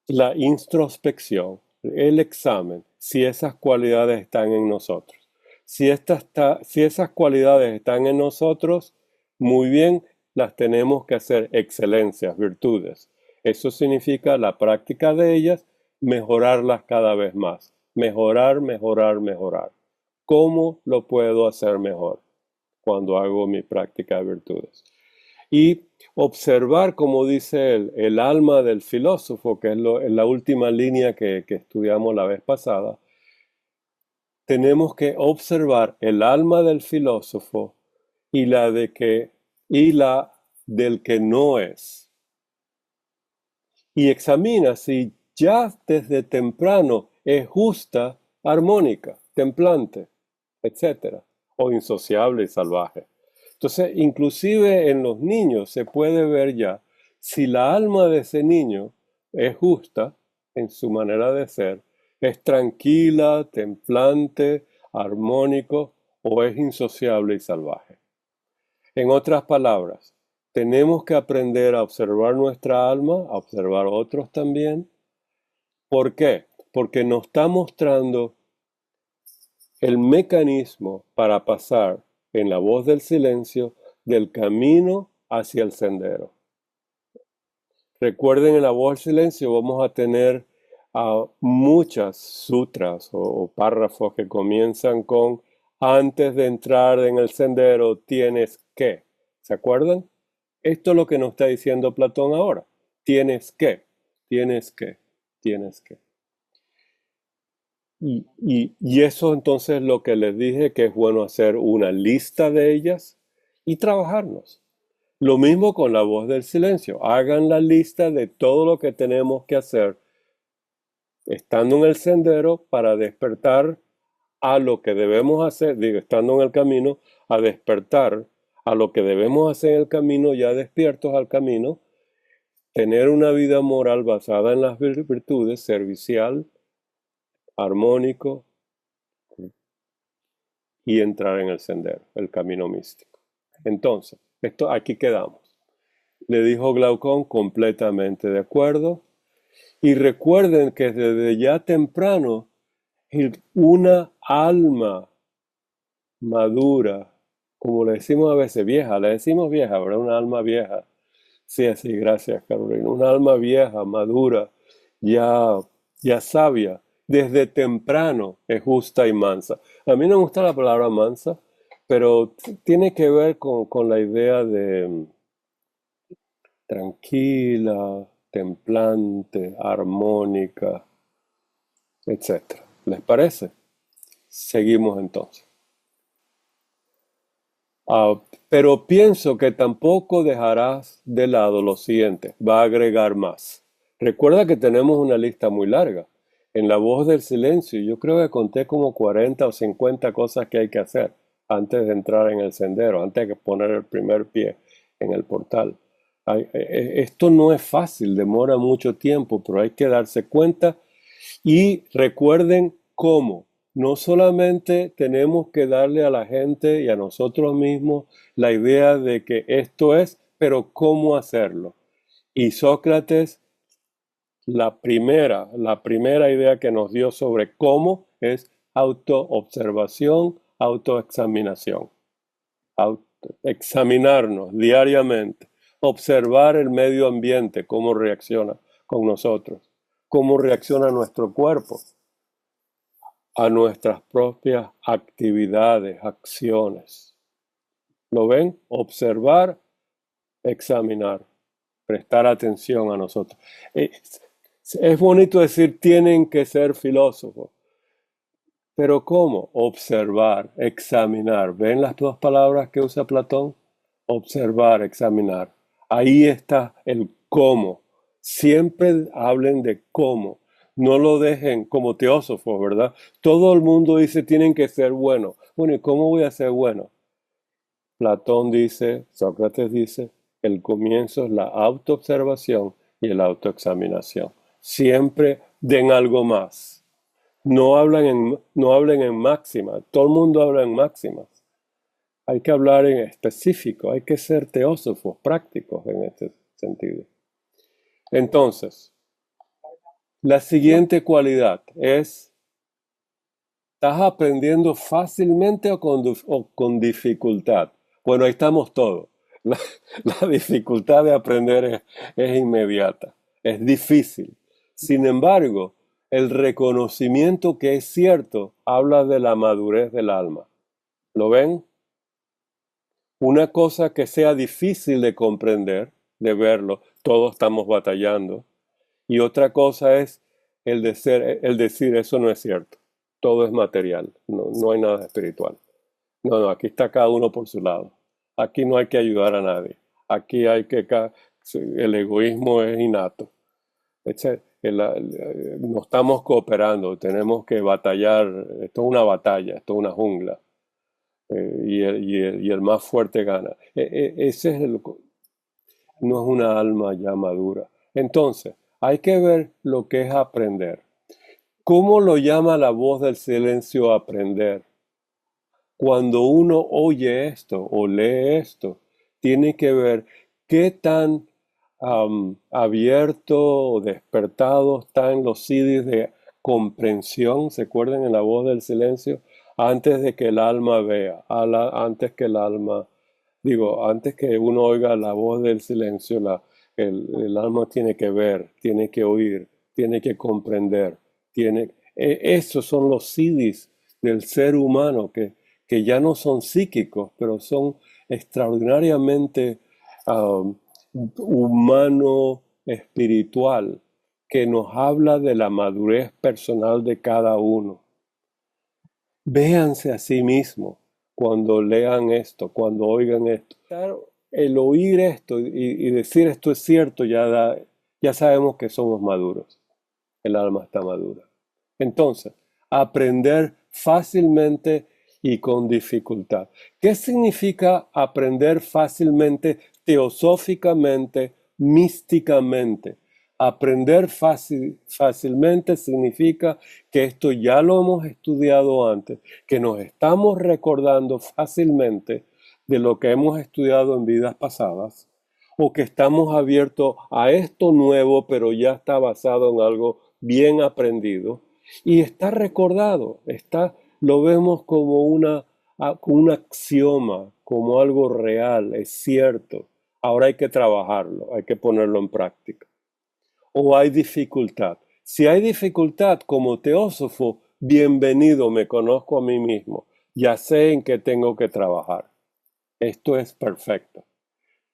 la introspección, el examen, si esas cualidades están en nosotros. Si esas cualidades están en nosotros, muy bien, las tenemos que hacer excelencias, virtudes. Eso significa la práctica de ellas, mejorarlas cada vez más. Mejorar, mejorar, mejorar. ¿Cómo lo puedo hacer mejor cuando hago mi práctica de virtudes? Y observar, como dice él, el alma del filósofo, que es la última línea que estudiamos la vez pasada. Tenemos que observar el alma del filósofo y la del que no es. Y examina si ya desde temprano es justa, armónica, templante, etc. O insociable y salvaje. Entonces, inclusive en los niños se puede ver ya si la alma de ese niño es justa en su manera de ser, es tranquila, templante, armónico o es insociable y salvaje. En otras palabras, tenemos que aprender a observar nuestra alma, a observar a otros también. ¿Por qué? Porque nos está mostrando el mecanismo para pasar en la voz del silencio del camino hacia el sendero. Recuerden, en la voz del silencio vamos a tener muchas sutras o párrafos que comienzan con: antes de entrar en el sendero tienes que. ¿Se acuerdan? Esto es lo que nos está diciendo Platón ahora. Tienes que, tienes que, tienes que. Y eso entonces es lo que les dije, que es bueno hacer una lista de ellas y trabajarnos. Lo mismo con la voz del silencio. Hagan la lista de todo lo que tenemos que hacer estando en el sendero para despertar a lo que debemos hacer, estando en el camino, a despertar a lo que debemos hacer en el camino, ya despiertos al camino, tener una vida moral basada en las virtudes, servicial, armónico, y entrar en el sendero, el camino místico. Entonces, aquí quedamos. Le dijo Glaucón, completamente de acuerdo. Y recuerden que desde ya temprano, una alma madura, como le decimos a veces vieja, le decimos vieja, ¿verdad? Una alma vieja. Sí, así, gracias, Carolina. Una alma vieja, madura, ya sabia, desde temprano es justa y mansa. A mí no me gusta la palabra mansa, pero tiene que ver con la idea de tranquila, templante, armónica, etc. ¿Les parece? Seguimos entonces. Pero pienso que tampoco dejarás de lado lo siguiente. Va a agregar más. Recuerda que tenemos una lista muy larga. En la voz del silencio yo creo que conté como 40 o 50 cosas que hay que hacer antes de entrar en el sendero, antes de poner el primer pie en el portal. Esto no es fácil, demora mucho tiempo, pero hay que darse cuenta. Y recuerden cómo. No solamente tenemos que darle a la gente y a nosotros mismos la idea de que esto es, pero cómo hacerlo. Y Sócrates, la primera idea que nos dio sobre cómo es autoobservación, autoexaminación. Examinarnos diariamente, observar el medio ambiente, cómo reacciona, con nosotros. ¿Cómo reacciona nuestro cuerpo a nuestras propias actividades, acciones? ¿Lo ven? Observar, examinar, prestar atención a nosotros. Es bonito decir tienen que ser filósofos, pero ¿cómo? Observar, examinar. ¿Ven las dos palabras que usa Platón? Observar, examinar. Ahí está el cómo. Siempre hablen de cómo. No lo dejen como teósofos, ¿verdad? Todo el mundo dice tienen que ser buenos. Bueno, ¿y cómo voy a ser bueno? Platón dice, Sócrates dice, el comienzo es la autoobservación y la autoexaminación. Siempre den algo más. No hablen en máximas. Todo el mundo habla en máximas. Hay que hablar en específico. Hay que ser teósofos, prácticos en este sentido. Entonces, la siguiente cualidad es, ¿estás aprendiendo fácilmente o con dificultad? Bueno, ahí estamos todos. La dificultad de aprender es inmediata, es difícil. Sin embargo, el reconocimiento que es cierto habla de la madurez del alma. ¿Lo ven? Una cosa que sea difícil de comprender, de verlo, todos estamos batallando. Y otra cosa es el decir eso no es cierto. Todo es material, no hay nada espiritual. No, aquí está cada uno por su lado. Aquí no hay que ayudar a nadie. Aquí el egoísmo es innato. No estamos cooperando, tenemos que batallar. Esto es una batalla, esto es una jungla. Y el más fuerte gana. Ese es no es una alma ya madura. Entonces, hay que ver lo que es aprender. ¿Cómo lo llama la voz del silencio aprender? Cuando uno oye esto o lee esto, tiene que ver qué tan abierto o despertado están los CDs de comprensión, ¿se acuerdan en la voz del silencio? Antes de que el alma vea, antes que uno oiga la voz del silencio, el alma tiene que ver, tiene que oír, tiene que comprender, esos son los CDs del ser humano que ya no son psíquicos, pero son extraordinariamente humano, espiritual, que nos habla de la madurez personal de cada uno. Véanse a sí mismos cuando lean esto, cuando oigan esto. Claro, el oír esto y decir esto es cierto, ya sabemos que somos maduros. El alma está madura. Entonces, aprender fácilmente y con dificultad. ¿Qué significa aprender fácilmente, teosóficamente, místicamente? Aprender fácilmente significa que esto ya lo hemos estudiado antes, que nos estamos recordando fácilmente de lo que hemos estudiado en vidas pasadas, o que estamos abiertos a esto nuevo, pero ya está basado en algo bien aprendido, y está recordado, lo vemos como un axioma, como algo real, es cierto. Ahora hay que trabajarlo, hay que ponerlo en práctica. ¿O hay dificultad? Si hay dificultad como teósofo, bienvenido, me conozco a mí mismo. Ya sé en qué tengo que trabajar. Esto es perfecto.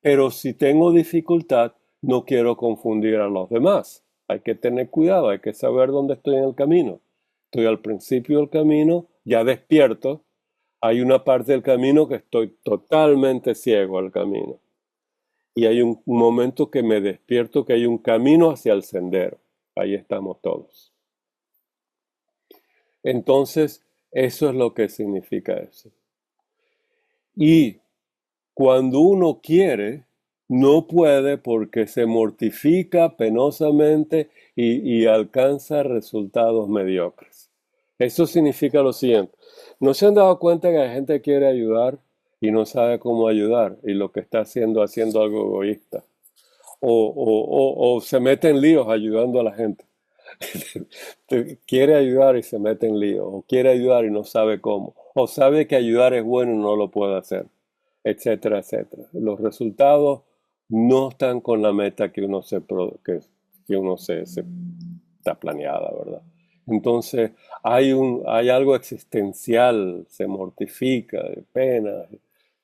Pero si tengo dificultad, no quiero confundir a los demás. Hay que tener cuidado, hay que saber dónde estoy en el camino. Estoy al principio del camino, ya despierto. Hay una parte del camino que estoy totalmente ciego al camino. Y hay un momento que me despierto, que hay un camino hacia el sendero. Ahí estamos todos. Entonces, eso es lo que significa eso. Y cuando uno quiere, no puede porque se mortifica penosamente y alcanza resultados mediocres. Eso significa lo siguiente. ¿No se han dado cuenta que la gente quiere ayudar y no sabe cómo ayudar? Y lo que está haciendo algo egoísta. O se mete en líos ayudando a la gente. Quiere ayudar y se mete en líos. O quiere ayudar y no sabe cómo. O sabe que ayudar es bueno y no lo puede hacer. Etcétera, etcétera. Los resultados no están con la meta que uno que uno se está planeada, ¿verdad? Entonces hay algo existencial, se mortifica de pena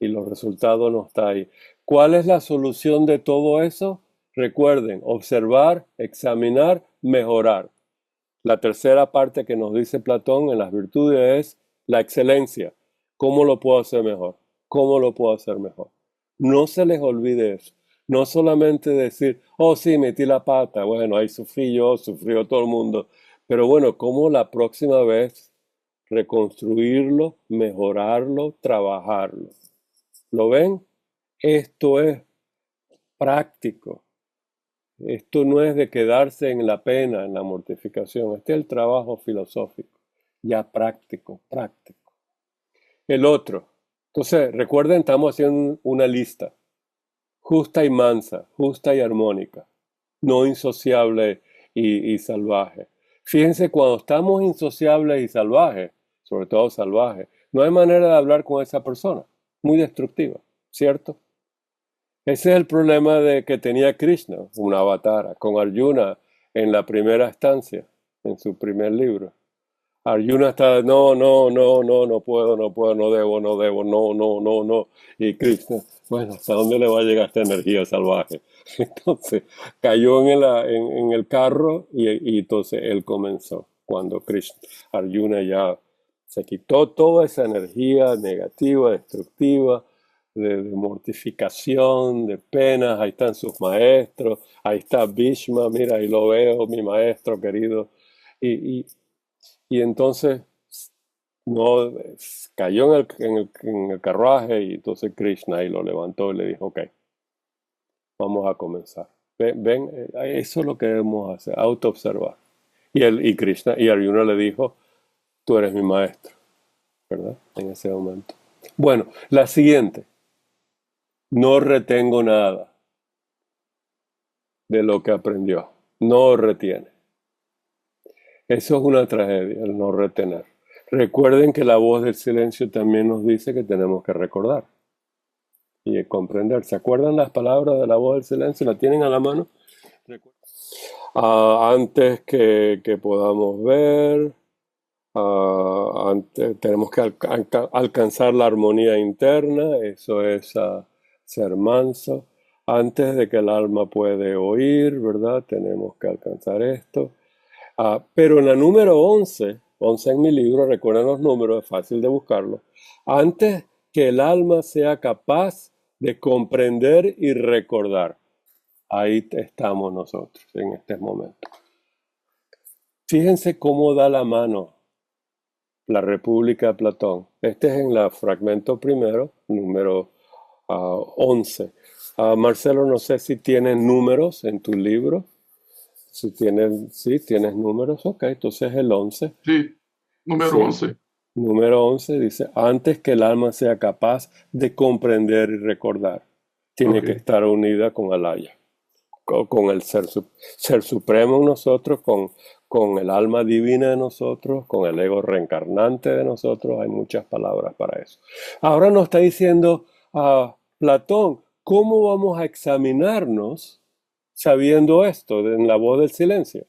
y los resultados no están ahí. ¿Cuál es la solución de todo eso? Recuerden, observar, examinar, mejorar. La tercera parte que nos dice Platón en las virtudes es la excelencia. ¿Cómo lo puedo hacer mejor? ¿Cómo lo puedo hacer mejor? No se les olvide eso. No solamente decir, oh sí, metí la pata, bueno, ahí sufrí yo, sufrió todo el mundo. Pero bueno, ¿cómo la próxima vez reconstruirlo, mejorarlo, trabajarlo? ¿Lo ven? Esto es práctico. Esto no es de quedarse en la pena, en la mortificación. Este es el trabajo filosófico, ya práctico, práctico. El otro. Entonces, recuerden, estamos haciendo una lista. Justa y mansa, justa y armónica. No insociable y salvaje. Fíjense, cuando estamos insociables y salvajes, sobre todo salvajes, no hay manera de hablar con esa persona. Muy destructiva, ¿cierto? Ese es el problema que tenía Krishna, un avatara, con Arjuna en la primera estancia, en su primer libro. Arjuna está, no puedo, no debo, no. Y Krishna, bueno, ¿hasta dónde le va a llegar esta energía salvaje? Entonces, cayó en el carro y entonces él comenzó, cuando Arjuna ya se quitó toda esa energía negativa, destructiva, de mortificación, de penas. Ahí están sus maestros, ahí está Bhishma, mira, ahí lo veo, mi maestro querido. Y entonces no cayó en el carruaje y entonces Krishna ahí lo levantó y le dijo, ok, vamos a comenzar. Ven, eso es lo que debemos hacer, autoobservar. Y Krishna y Arjuna le dijo, tú eres mi maestro, ¿verdad? En ese momento. Bueno, la siguiente. No retengo nada de lo que aprendió. No retiene. Eso es una tragedia, el no retener. Recuerden que la voz del silencio también nos dice que tenemos que recordar y comprender. ¿Se acuerdan las palabras de la voz del silencio? ¿La tienen a la mano? Antes que podamos ver, tenemos que alcanzar la armonía interna, eso es ser manso. Antes de que el alma puede oír, ¿verdad? Tenemos que alcanzar esto. Pero en la número 11 en mi libro, recuerden los números, es fácil de buscarlo. Antes que el alma sea capaz de comprender y recordar. Ahí estamos nosotros en este momento. Fíjense cómo da la mano la República de Platón. Este es en el fragmento primero, número 11. Marcelo, no sé si tienes números en tu libro. Si tienes números, ok, entonces el 11. Sí, número Sí. 11. Número 11 dice, antes que el alma sea capaz de comprender y recordar, tiene Ok. que estar unida con Alaya, con el ser supremo en nosotros, con el alma divina de nosotros, con el ego reencarnante de nosotros. Hay muchas palabras para eso. Ahora nos está diciendo Platón, ¿cómo vamos a examinarnos sabiendo esto en la voz del silencio?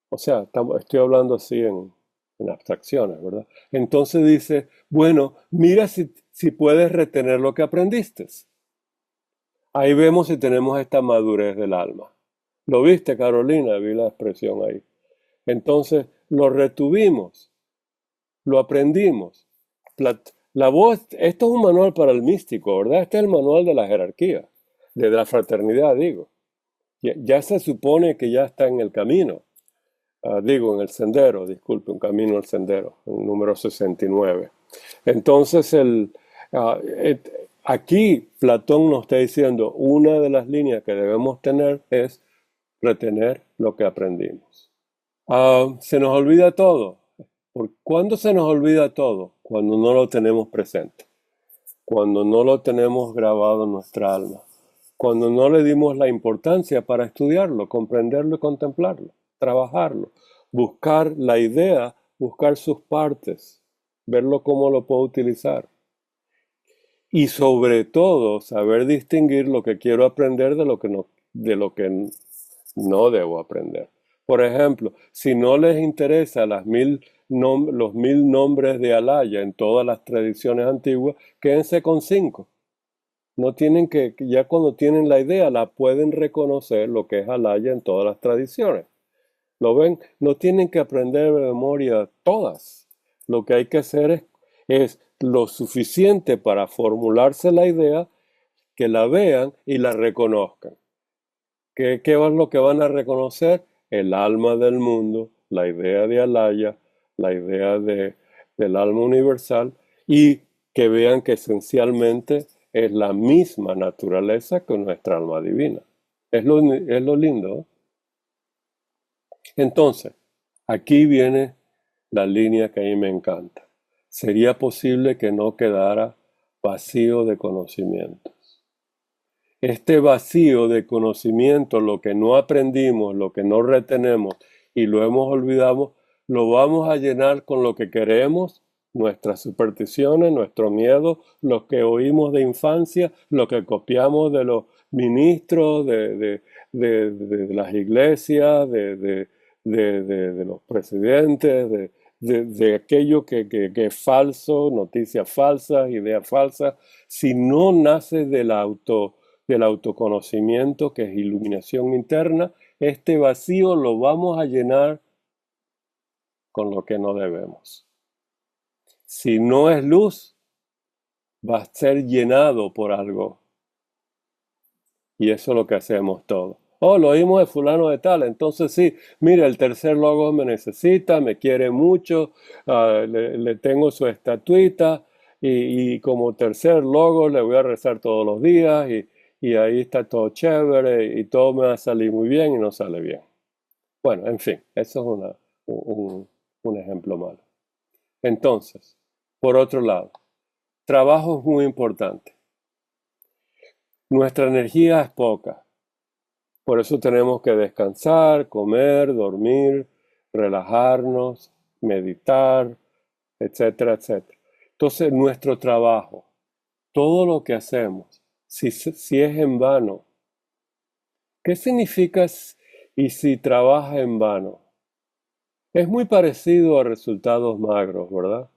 O sea, estoy hablando así en abstracciones, ¿verdad? Entonces dice, bueno, mira si puedes retener lo que aprendiste. Ahí vemos si tenemos esta madurez del alma. ¿Lo viste, Carolina? Vi la expresión ahí. Entonces, lo retuvimos, lo aprendimos. La voz, esto es un manual para el místico, ¿verdad? Este es el manual de la jerarquía, de la fraternidad, digo. Ya se supone que ya está en el camino. En el sendero, disculpe, un camino al sendero, el número 69. Entonces, aquí Platón nos está diciendo, una de las líneas que debemos tener es retener lo que aprendimos. Se nos olvida todo. ¿Cuándo se nos olvida todo? Cuando no lo tenemos presente, cuando no lo tenemos grabado en nuestra alma, cuando no le dimos la importancia para estudiarlo, comprenderlo y contemplarlo, trabajarlo, buscar la idea, buscar sus partes, verlo cómo lo puedo utilizar. Y sobre todo, saber distinguir lo que quiero aprender de lo que no debo aprender. Por ejemplo, si no les interesa los 1000 nombres de Alaya en todas las tradiciones antiguas, quédense con 5. No tienen ya cuando tienen la idea, la pueden reconocer lo que es Alaya en todas las tradiciones. ¿Lo ven? No tienen que aprender de memoria todas. Lo que hay que hacer es lo suficiente para formularse la idea, que la vean y la reconozcan. ¿Qué es lo que van a reconocer? El alma del mundo, la idea de Alaya, la idea del alma universal, y que vean que esencialmente es la misma naturaleza que nuestra alma divina. Es lo lindo, ¿eh? Entonces, aquí viene la línea que a mí me encanta. Sería posible que no quedara vacío de conocimientos. Este vacío de conocimiento, lo que no aprendimos, lo que no retenemos y lo hemos olvidado, lo vamos a llenar con lo que queremos, nuestras supersticiones, nuestro miedo, lo que oímos de infancia, lo que copiamos de los ministros, de las iglesias, de los presidentes, de aquello que es falso, noticias falsas, ideas falsas. Si no nace del autoconocimiento, que es iluminación interna, este vacío lo vamos a llenar con lo que no debemos. Si no es luz, va a ser llenado por algo. Y eso es lo que hacemos todos. Oh, lo oímos de fulano de tal, entonces sí, mira, el tercer logo me necesita, me quiere mucho, le tengo su estatuita y como tercer logo le voy a rezar todos los días y ahí está todo chévere y todo me va a salir muy bien y no sale bien. Bueno, en fin, eso es un ejemplo malo. Entonces, por otro lado, trabajo es muy importante. Nuestra energía es poca. Por eso tenemos que descansar, comer, dormir, relajarnos, meditar, etcétera, etcétera. Entonces, nuestro trabajo, todo lo que hacemos, si es en vano, ¿qué significa y si trabaja en vano? Es muy parecido a resultados magros, ¿verdad?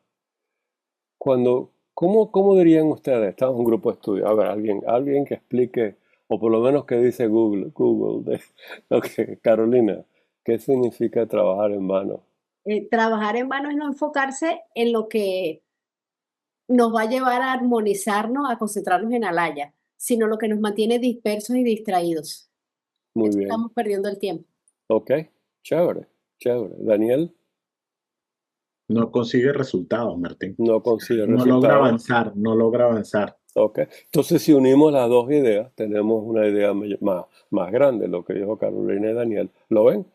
¿Cómo dirían ustedes? Estamos en un grupo de estudio. A ver, alguien que explique, o por lo menos que dice Google, Carolina, ¿qué significa trabajar en vano? Trabajar en vano es no enfocarse en lo que nos va a llevar a armonizarnos, a concentrarnos en Alaya, sino lo que nos mantiene dispersos y distraídos. Muy bien. Estamos perdiendo el tiempo. Ok, chévere. Daniel. No consigue resultados, Martín. No consigue resultados. No logra avanzar. Ok. Entonces, si unimos las dos ideas, tenemos una idea más grande, lo que dijo Carolina y Daniel. ¿Lo ven?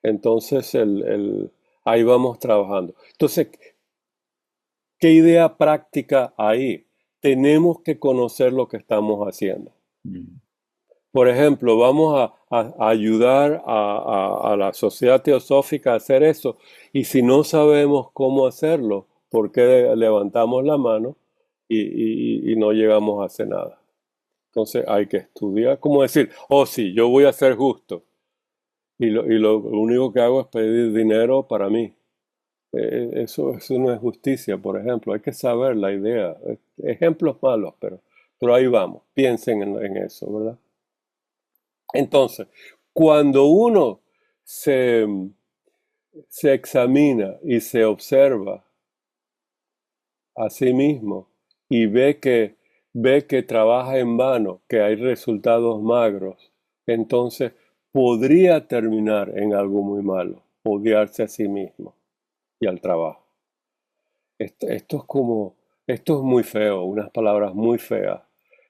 Entonces, ahí vamos trabajando. Entonces, ¿qué idea práctica hay? Tenemos que conocer lo que estamos haciendo. Por ejemplo, vamos a ayudar a la sociedad teosófica a hacer eso. Y si no sabemos cómo hacerlo, ¿por qué levantamos la mano y no llegamos a hacer nada? Entonces hay que estudiar. ¿Cómo decir? Oh, sí, yo voy a ser justo. Y lo único que hago es pedir dinero para mí. Eso no es justicia, por ejemplo. Hay que saber la idea. Ejemplos malos, pero ahí vamos. Piensen en eso, ¿verdad? Entonces, cuando uno se examina y se observa a sí mismo y ve que trabaja en vano, que hay resultados magros, entonces podría terminar en algo muy malo, odiarse a sí mismo y al trabajo. Esto es muy feo, unas palabras muy feas.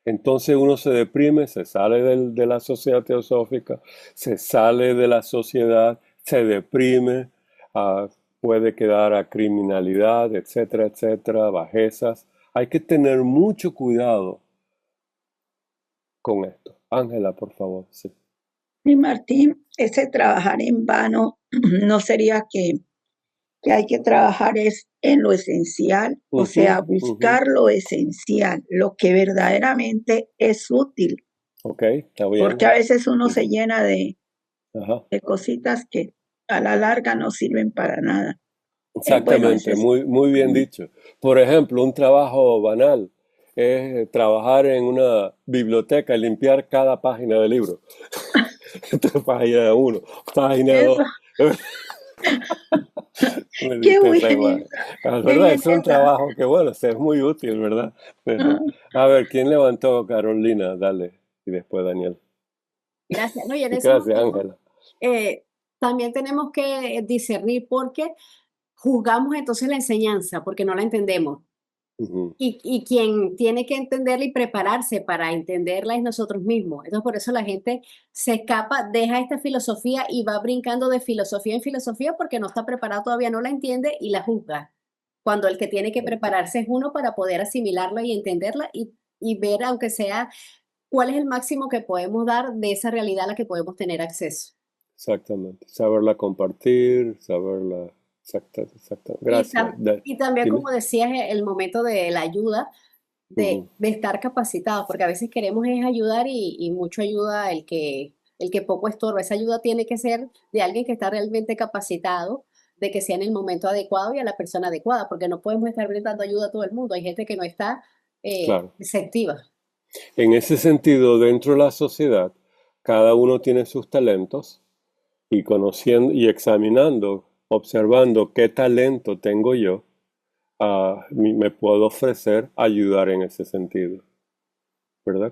Entonces uno se deprime, se sale de la sociedad teosófica, se sale de la sociedad, se deprime, puede quedar a criminalidad, etcétera, etcétera, bajezas. Hay que tener mucho cuidado con esto. Ángela, por favor. Sí. Y Martín, ese trabajar en vano no sería que hay que trabajar es en lo esencial, o sea, buscar lo esencial, lo que verdaderamente es útil. Ok, está bien. Porque a veces uno se llena de Ajá. de cositas que a la larga no sirven para nada. Exactamente, muy bien dicho. Por ejemplo, un trabajo banal es trabajar en una biblioteca y limpiar cada página del libro. Entonces, página 1, página Eso, 2. Me qué diste esa bien, imagen. La qué verdad, bien es un esa. trabajo que, bueno, es muy útil, ¿verdad? Pero, a ver, ¿quién levantó? Carolina, dale. Y después Daniel. Gracias. No, y en ese Gracias, momento Ángela. también tenemos que discernir porque juzgamos entonces la enseñanza, porque no la entendemos. Ujú. Y quien tiene que entenderla y prepararse para entenderla es nosotros mismos. Entonces, por eso la gente se escapa, deja esta filosofía y va brincando de filosofía en filosofía porque no está preparado, todavía no la entiende y la juzga. Cuando el que tiene que prepararse es uno para poder asimilarla y entenderla y ver, aunque sea, cuál es el máximo que podemos dar de esa realidad a la que podemos tener acceso. Exactamente. Saberla compartir, saberla. Exacto. Y, Gracias. y también, Dime. como decías, el momento de la ayuda, Ujú. de estar capacitados, porque a veces queremos es ayudar y mucho ayuda el que poco estorba. Esa ayuda tiene que ser de alguien que está realmente capacitado, de que sea en el momento adecuado y a la persona adecuada, porque no podemos estar brindando ayuda a todo el mundo. Hay gente que no está Claro. receptiva. En ese sentido, dentro de la sociedad, cada uno tiene sus talentos y conociendo y examinando, observando qué talento tengo yo, me puedo ofrecer ayudar en ese sentido, ¿verdad?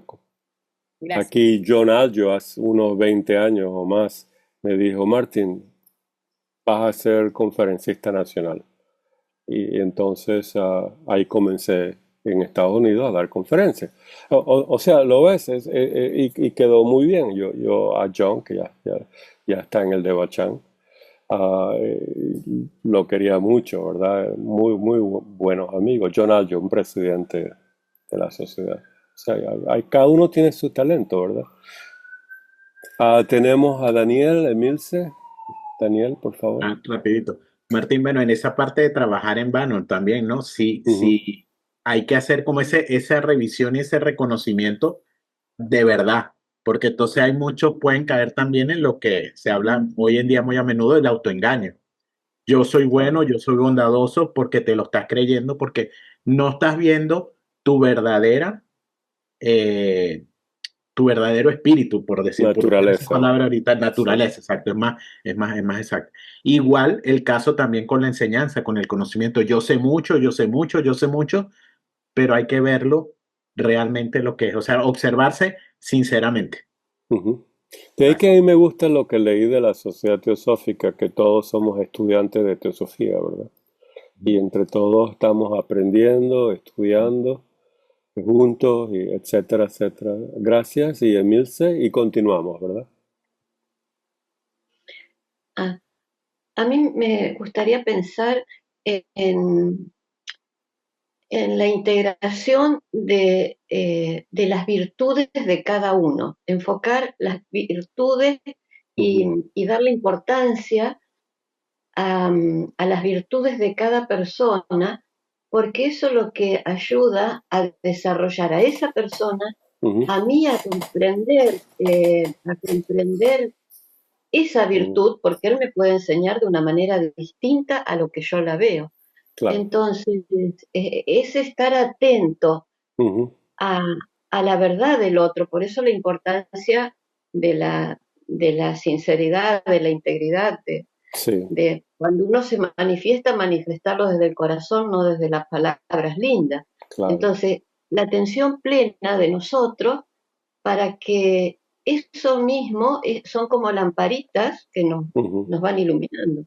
Gracias. Aquí John Aljo hace unos 20 años o más me dijo, Martín, vas a ser conferencista nacional. Y entonces ahí comencé en Estados Unidos a dar conferencias. O sea, lo ves, y quedó muy bien. Yo a John, que ya está en el de Bachán, lo quería mucho, ¿verdad? Muy buenos amigos. John Aljo, un presidente de la sociedad. O sea, cada uno tiene su talento, ¿verdad? Tenemos a Daniel Emilce. Daniel, por favor. Rapidito. Martín, bueno, en esa parte de trabajar en vano también, ¿no? Sí, Ujú. sí, hay que hacer como esa revisión y ese reconocimiento de verdad, porque entonces hay muchos pueden caer también en lo que se habla hoy en día muy a menudo del autoengaño. Yo soy bueno, Claro. yo soy bondadoso porque te lo estás creyendo, porque no estás viendo tu verdadera eh, tu verdadero espíritu, por usar esa Naturaleza. palabra ahorita, Sí. naturaleza, exacto, es más exacto. Igual el caso también con la enseñanza, con el conocimiento. Yo sé mucho, yo sé mucho, yo sé mucho, pero hay que verlo realmente lo que es, o sea, observarse sinceramente. Ujú. De ahí que a mí me gusta lo que leí de la Sociedad Teosófica, que todos somos estudiantes de teosofía, ¿verdad? Y entre todos estamos aprendiendo, estudiando juntos, y etcétera, etcétera. Gracias y Emilce, y continuamos, ¿verdad? Ah, a mí me gustaría pensar en, en la integración de las virtudes de cada uno, enfocar las virtudes y, Ujú. y darle importancia a las virtudes de cada persona, porque eso es lo que ayuda a desarrollar a esa persona, Ujú. a mí a comprender esa Ujú. virtud, porque él me puede enseñar de una manera distinta a lo que yo la veo. Claro. Entonces, es estar atento Ujú. a, a la verdad del otro, por eso la importancia de la sinceridad, de la integridad, Sí, de cuando uno se manifiesta, manifestarlo desde el corazón, no desde las palabras lindas. claro. Entonces, la atención plena de nosotros para que eso mismo son como lamparitas que Ujú. nos van iluminando,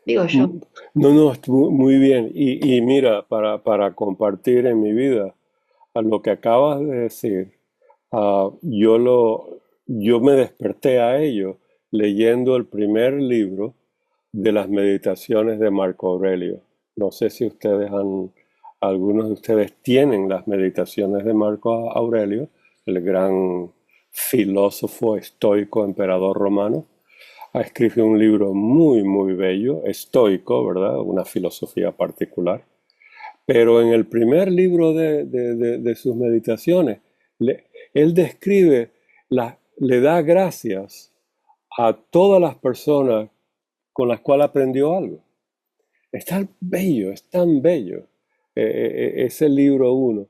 digo yo. No, estuvo muy bien. Y mira, para compartir en mi vida, a lo que acabas de decir, ah, yo me desperté a ello leyendo el primer libro de las meditaciones de Marco Aurelio. No sé si algunos de ustedes tienen las meditaciones de Marco Aurelio, el gran filósofo estoico emperador romano. Ha escrito un libro muy bello, estoico, ¿verdad? Una filosofía particular. Pero en el primer libro de sus meditaciones, él describe, le da gracias a todas las personas con las cuales aprendió algo. Es tan bello, es tan bello. Ese libro 1.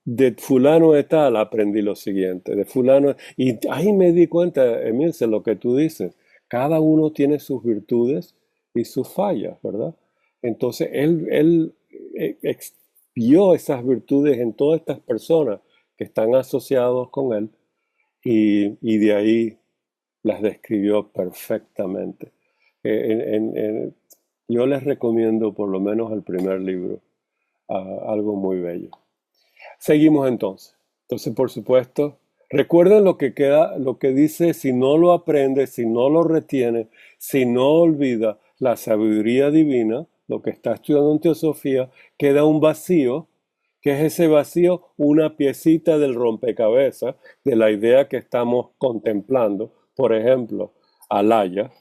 De fulano de tal aprendí lo siguiente, de fulano, y ahí me di cuenta, Emilce, lo que tú dices, cada uno tiene sus virtudes y sus fallas, ¿verdad? Entonces él vio esas virtudes en todas estas personas que están asociados con él y de ahí las describió perfectamente. Yo les recomiendo por lo menos el primer libro, algo muy bello. Seguimos entonces. Entonces, por supuesto, recuerden lo que queda, lo que dice: si no lo aprende, si no lo retiene, si no olvida la sabiduría divina, lo que está estudiando en teosofía, queda un vacío, que es ese vacío, una piecita del rompecabezas de la idea que estamos contemplando. Por ejemplo, alaya,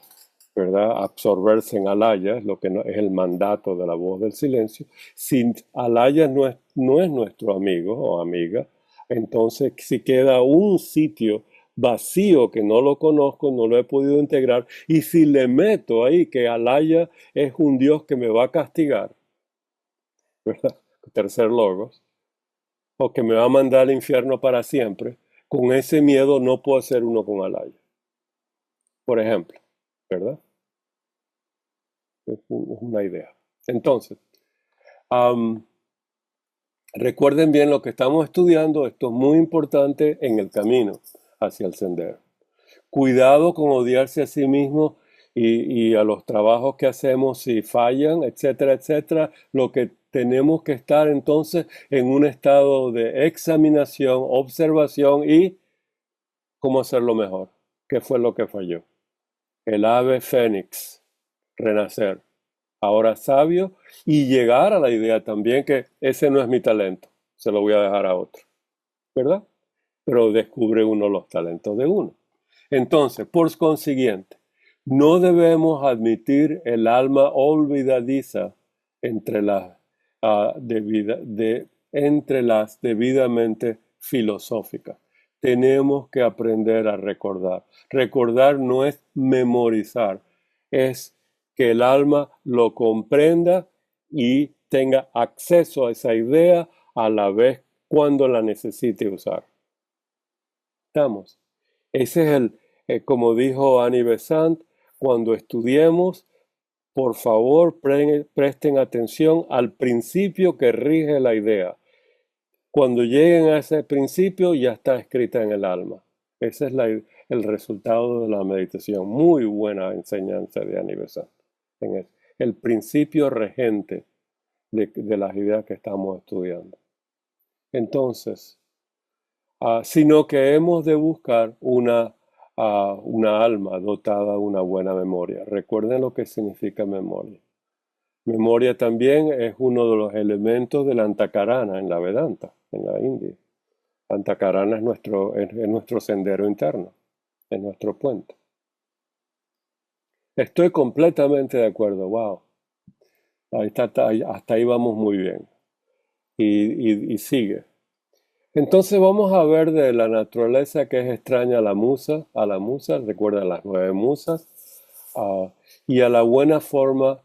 ¿verdad? Absorberse en alaya, es lo que es el mandato de la voz del silencio. Si alaya no es nuestro amigo o amiga, entonces si queda un sitio vacío que no lo conozco, no lo he podido integrar, y si le meto ahí que alaya es un Dios que me va a castigar, ¿verdad? Tercer logos, o que me va a mandar al infierno para siempre, con ese miedo no puedo ser uno con alaya, por ejemplo, ¿verdad? Es una idea. Entonces, recuerden bien lo que estamos estudiando. Esto es muy importante en el camino hacia el sendero. Cuidado con odiarse a sí mismo y a los trabajos que hacemos si fallan, etcétera, etcétera. Lo que tenemos que estar entonces en un estado de examinación, observación y cómo hacerlo mejor. ¿Qué fue lo que falló? El ave fénix, renacer. Ahora sabio, y llegar a la idea también que ese no es mi talento, se lo voy a dejar a otro, ¿verdad? Pero descubre uno los talentos de uno. Entonces, por consiguiente, no debemos admitir el alma olvidadiza entre las, entre las debidamente filosóficas. Tenemos que aprender a recordar. Recordar no es memorizar, es que el alma lo comprenda y tenga acceso a esa idea a la vez cuando la necesite usar. ¿Estamos? Ese es como dijo Annie Besant, cuando estudiemos, por favor presten atención al principio que rige la idea. Cuando lleguen a ese principio ya está escrita en el alma. Ese es el resultado de la meditación. Muy buena enseñanza de Annie Besant. El principio regente de las ideas que estamos estudiando. Entonces, sino que hemos de buscar una alma dotada de una buena memoria. Recuerden lo que significa memoria. Memoria también es uno de los elementos de la Antakarana en la Vedanta, en la India. Antakarana es nuestro sendero interno, es nuestro puente. Estoy completamente de acuerdo, wow. Hasta ahí vamos muy bien. Y sigue. Entonces vamos a ver de la naturaleza que es extraña a la musa, recuerda las 9 musas, y a la buena forma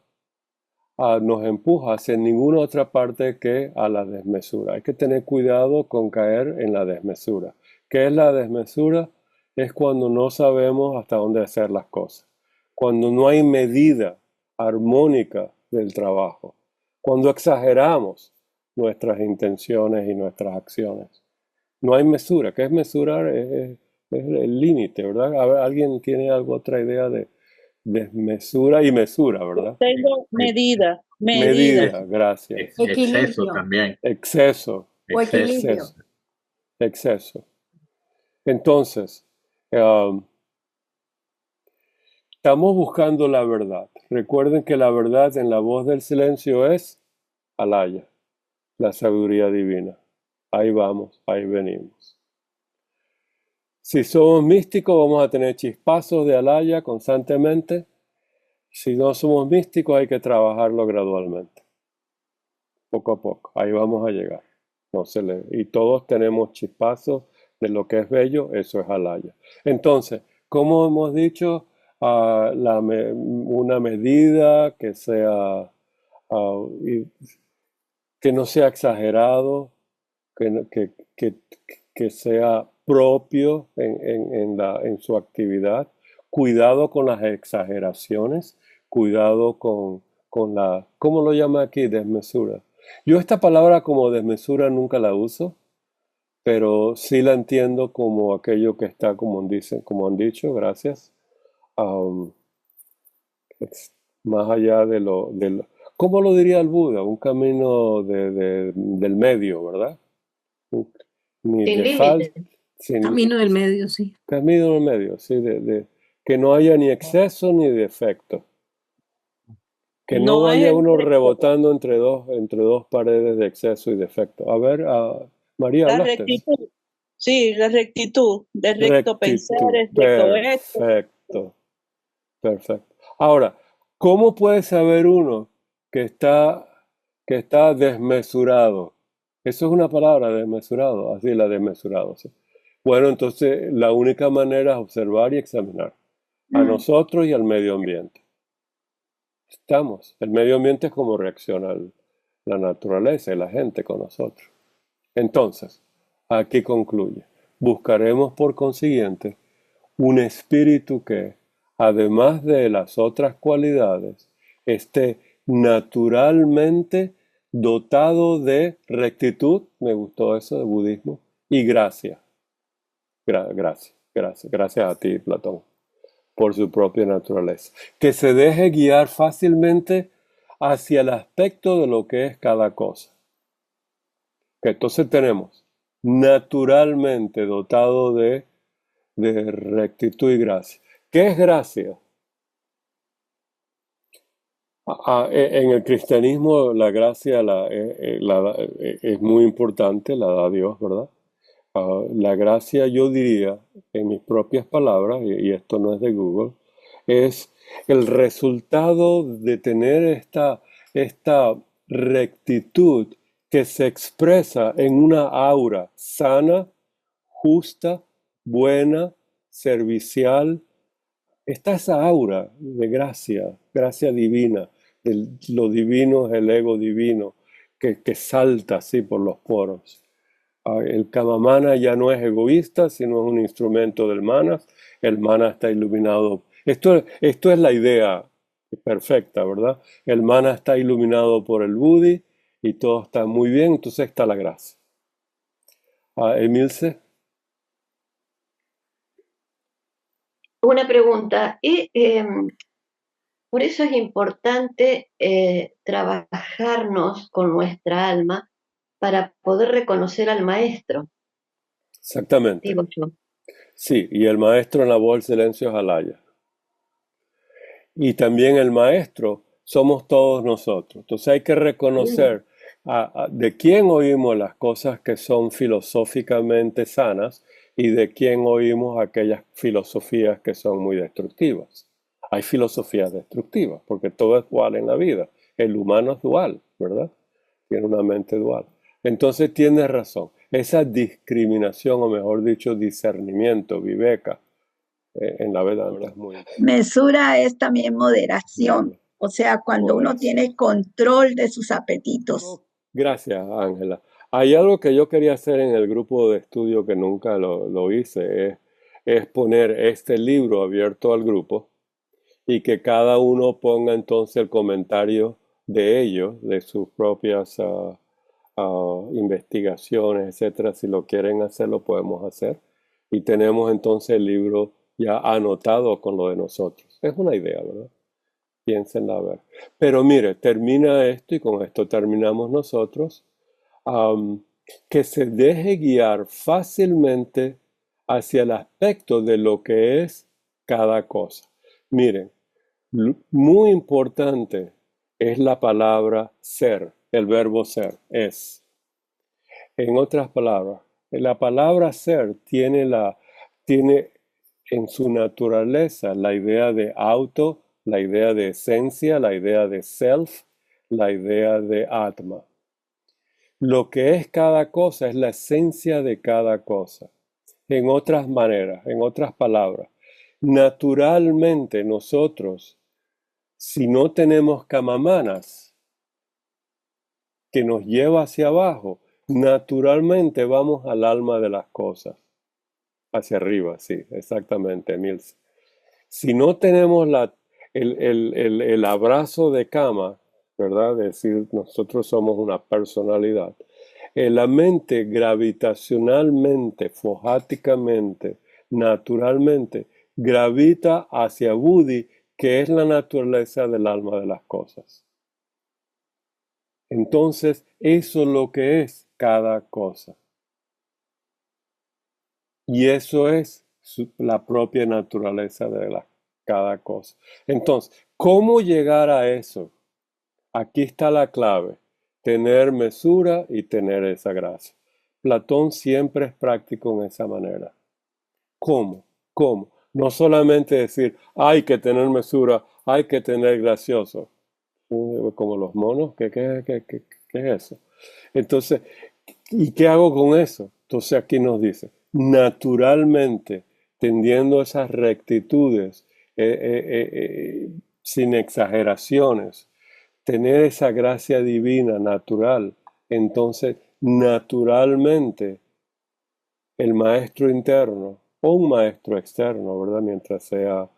nos empuja hacia ninguna otra parte que a la desmesura. Hay que tener cuidado con caer en la desmesura. ¿Qué es la desmesura? Es cuando no sabemos hasta dónde hacer las cosas, cuando no hay medida armónica del trabajo, cuando exageramos nuestras intenciones y nuestras acciones. No hay mesura. ¿Qué es mesurar? Es el límite, ¿verdad? A ver, ¿alguien tiene otra idea de mesura y mesura, verdad? Tengo medida. Medida, gracias. Exceso Equilibrio. también. Exceso, O equilibrio. exceso. Entonces, estamos buscando la verdad. Recuerden que la verdad en la voz del silencio es alaya, la sabiduría divina. Ahí vamos, ahí venimos. Si somos místicos, vamos a tener chispazos de alaya constantemente. Si no somos místicos, hay que trabajarlo gradualmente. Poco a poco, ahí vamos a llegar. Y todos tenemos chispazos de lo que es bello, eso es alaya. Entonces, como hemos dicho, una medida que sea, que no sea exagerado, que sea propio en su actividad. Cuidado con las exageraciones, cuidado con la, ¿cómo lo llama aquí? Desmesura. Yo esta palabra como desmesura nunca la uso, pero sí la entiendo como aquello que está, como dicen, como han dicho, gracias, más allá de ¿cómo lo diría el Buda? Un camino del medio, ¿verdad? Ni Sin de falta, límites. Camino del medio, sí. camino del medio, sí, que no haya ni exceso ni defecto. Que no No es vaya el uno exceso. rebotando entre dos paredes de exceso y defecto. A ver, María, La hablaste. rectitud. Sí, la rectitud. De recto pensar, Rectitud. es recto esto. Perfecto. Perfecto. Ahora, ¿cómo puede saber uno que está desmesurado? Eso es una palabra, desmesurado, así la desmesurado. ¿Sí? Bueno, entonces la única manera es observar y examinar a nosotros y al medio ambiente. El medio ambiente es como reacciona la naturaleza y la gente con nosotros. Entonces, aquí concluye. Buscaremos por consiguiente un espíritu que, además de las otras cualidades, esté naturalmente dotado de rectitud, me gustó eso de budismo, y gracia. Gracias a ti, Platón, por su propia naturaleza. Que se deje guiar fácilmente hacia el aspecto de lo que es cada cosa. Que entonces tenemos naturalmente dotado de rectitud y gracia. ¿Qué es gracia? En el cristianismo la gracia es muy importante, la da Dios, ¿verdad? La gracia, yo diría, en mis propias palabras, y esto no es de Google, es el resultado de tener esta rectitud que se expresa en una aura sana, justa, buena, servicial. Está esa aura de gracia divina, lo divino es el ego divino que salta así por los poros. El Kamamana ya no es egoísta, sino es un instrumento del Manas. El Manas está iluminado. Esto es la idea perfecta, ¿verdad? El Manas está iluminado por el Buddhi y todo está muy bien, entonces está la gracia. Emilce. Una pregunta. Por eso es importante trabajarnos con nuestra alma para poder reconocer al maestro, Exactamente. digo yo. Sí, y el maestro en la voz del silencio es Alaya. Y también el maestro somos todos nosotros. Entonces hay que reconocer de quién oímos las cosas que son filosóficamente sanas y de quién oímos aquellas filosofías que son muy destructivas. Hay filosofías destructivas, porque todo es dual en la vida. El humano es dual, ¿verdad? Tiene una mente dual. Entonces tienes razón. Esa discriminación, o mejor dicho, discernimiento, viveka, en la Vedanta es muy importante. Mesura es también moderación, o sea, cuando uno tiene control de sus apetitos. Gracias, Ángela. Hay algo que yo quería hacer en el grupo de estudio que nunca lo hice, es poner este libro abierto al grupo y que cada uno ponga entonces el comentario de ellos, de sus propias investigaciones, etcétera. Si lo quieren hacer, lo podemos hacer. Y tenemos entonces el libro ya anotado con lo de nosotros. Es una idea, ¿verdad? Piénsenla a ver. Pero mire, termina esto y con esto terminamos nosotros. Que se deje guiar fácilmente hacia el aspecto de lo que es cada cosa. Miren, muy importante es la palabra ser, el verbo ser, es. En otras palabras, la palabra ser tiene en su naturaleza la idea de auto, la idea de esencia, la idea de self, la idea de atma. Lo que es cada cosa es la esencia de cada cosa. En otras maneras, en otras palabras, naturalmente nosotros, si no tenemos camamanas que nos lleva hacia abajo, naturalmente vamos al alma de las cosas. Hacia arriba, sí, exactamente, Mills. Si no tenemos el abrazo de kama, ¿verdad? Es decir, nosotros somos una personalidad. La mente gravitacionalmente, fojáticamente, naturalmente, gravita hacia Buddhi, que es la naturaleza del alma de las cosas. Entonces, eso es lo que es cada cosa. Y eso es la propia naturaleza de cada cosa. Entonces, ¿cómo llegar a eso? Aquí está la clave. Tener mesura y tener esa gracia. Platón siempre es práctico en esa manera. ¿Cómo? ¿Cómo? No solamente decir, hay que tener mesura, hay que tener gracioso. Como los monos, ¿qué es eso? Entonces, ¿y qué hago con eso? Entonces aquí nos dice, naturalmente, tendiendo esas rectitudes, sin exageraciones, tener esa gracia divina natural, entonces naturalmente el maestro interno o un maestro externo, ¿verdad? Mientras sea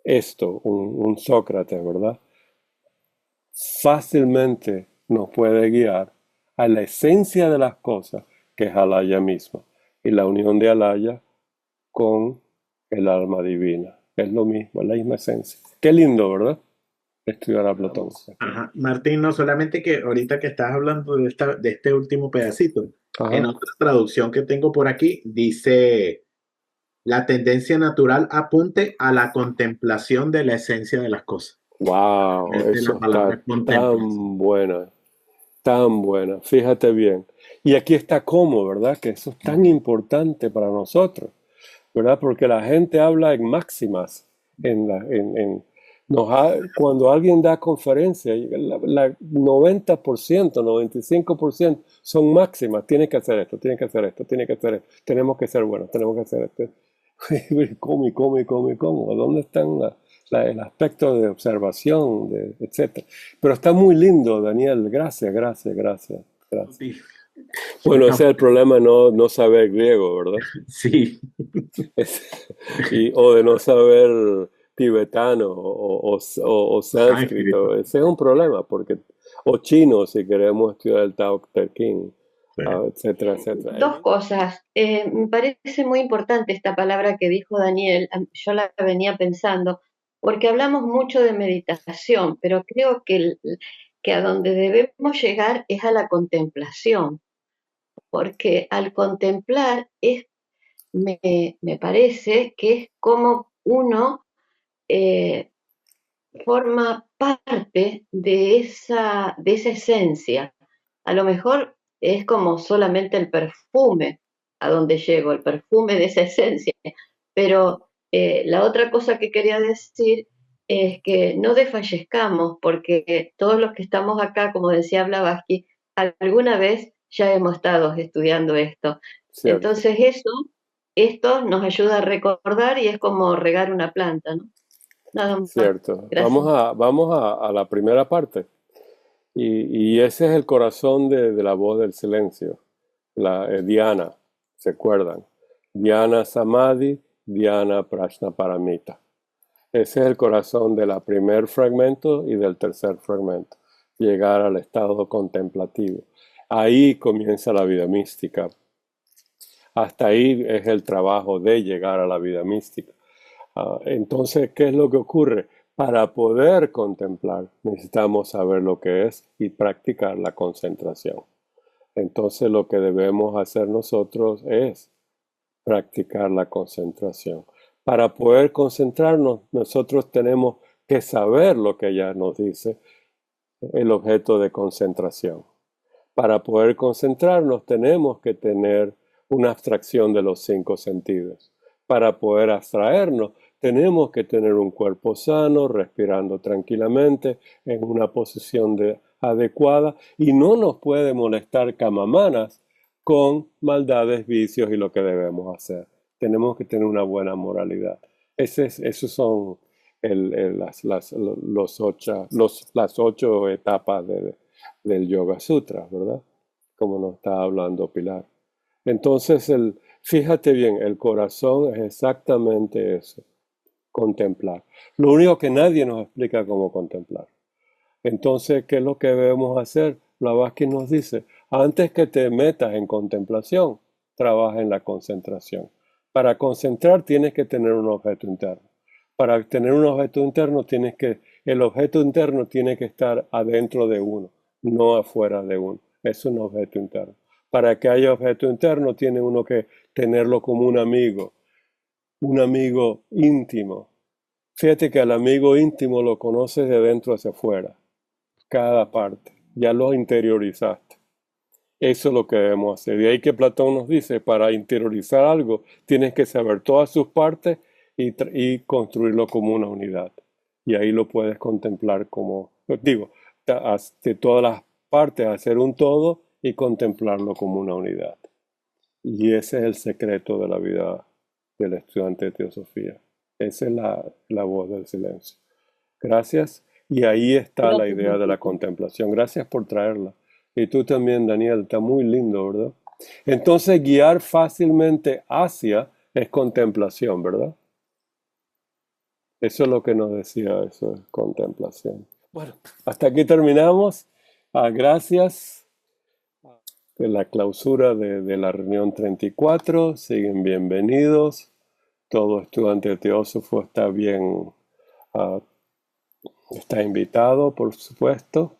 esto, un Sócrates, ¿verdad? Fácilmente nos puede guiar a la esencia de las cosas, que es Alaya misma, y la unión de Alaya con el alma divina. Es lo mismo, es la misma esencia. Qué lindo, ¿verdad? Estudiar a Platón. Ajá. Martín, no solamente que ahorita que estás hablando de este último pedacito, Ajá. en otra traducción que tengo por aquí, dice, la tendencia natural apunte a la contemplación de la esencia de las cosas. Wow, Es de eso la palabra está contemplación. tan buena, fíjate bien. Y aquí está cómo, ¿verdad? Que eso es tan importante para nosotros, ¿verdad? Porque la gente habla en máximas. Cuando alguien da conferencia, la 90%, 95% son máximas. Tiene que hacer esto, tiene que hacer esto, tiene que hacer esto. Tenemos que ser buenos, tenemos que hacer esto. ¿Cómo? ¿Dónde están el aspecto de observación, etcétera? Pero está muy lindo, Daniel. Gracias. Sí. Bueno, ese es el problema, no saber griego, ¿verdad? Sí. O de no saber tibetano o sánscrito. Ese es un problema, o chino si queremos estudiar el Tao Te Ching, etcétera. Dos cosas. Me parece muy importante esta palabra que dijo Daniel. Yo la venía pensando, porque hablamos mucho de meditación, pero creo que a donde debemos llegar es a la contemplación, porque al contemplar me parece que es como uno forma parte de esa esencia. A lo mejor es como solamente el perfume a donde llego, el perfume de esa esencia, pero la otra cosa que quería decir es que no desfallezcamos, porque todos los que estamos acá, como decía Blavatsky, alguna vez ya hemos estado estudiando esto. Cierto. Entonces esto nos ayuda a recordar y es como regar una planta, ¿no? Nada más. Cierto. Gracias. Vamos a la primera parte. Y ese es el corazón de la voz del silencio. Dhyana, ¿se acuerdan? Dhyana Samadhi, Dhyana Prajnaparamita. Ese es el corazón del primer fragmento y del tercer fragmento. Llegar al estado contemplativo. Ahí comienza la vida mística. Hasta ahí es el trabajo de llegar a la vida mística. Entonces, ¿qué es lo que ocurre? Para poder contemplar, necesitamos saber lo que es y practicar la concentración. Entonces, lo que debemos hacer nosotros es practicar la concentración. Para poder concentrarnos, nosotros tenemos que saber lo que ella nos dice, el objeto de concentración. Para poder concentrarnos, tenemos que tener una abstracción de los 5 sentidos. Para poder abstraernos, tenemos que tener un cuerpo sano, respirando tranquilamente, en una posición adecuada, y no nos puede molestar camamanas con maldades, vicios y lo que debemos hacer. Tenemos que tener una buena moralidad. Esos son las 8 etapas del Yoga Sutra, ¿verdad? Como nos está hablando Pilar. Entonces, fíjate bien, el corazón es exactamente eso, contemplar. Lo único que nadie nos explica cómo contemplar. Entonces, ¿qué es lo que debemos hacer? Blavatsky nos dice, antes que te metas en contemplación, trabaja en la concentración. Para concentrar tienes que tener un objeto interno. Para tener un objeto interno el objeto interno tiene que estar adentro de uno, no afuera de uno. Es un objeto interno. Para que haya objeto interno tiene uno que tenerlo como un amigo íntimo. Fíjate que al amigo íntimo lo conoces de dentro hacia afuera, cada parte, ya lo interiorizaste. Eso es lo que debemos hacer. De ahí que Platón nos dice, para interiorizar algo, tienes que saber todas sus partes y construirlo como una unidad. Y ahí lo puedes contemplar como, de todas las partes, hacer un todo y contemplarlo como una unidad. Y ese es el secreto de la vida del estudiante de teosofía. Esa es la voz del silencio. Gracias. Y ahí está la Gracias, idea de la Marquito. contemplación. Gracias por traerla. Y tú también, Daniel. Está muy lindo, ¿verdad? Entonces, guiar fácilmente hacia es contemplación, ¿verdad? Eso es lo que nos decía, eso es contemplación. Bueno, hasta aquí terminamos. Gracias. De la clausura de la reunión 34. Siguen bienvenidos. Todo estudiante teósofo está invitado, por supuesto.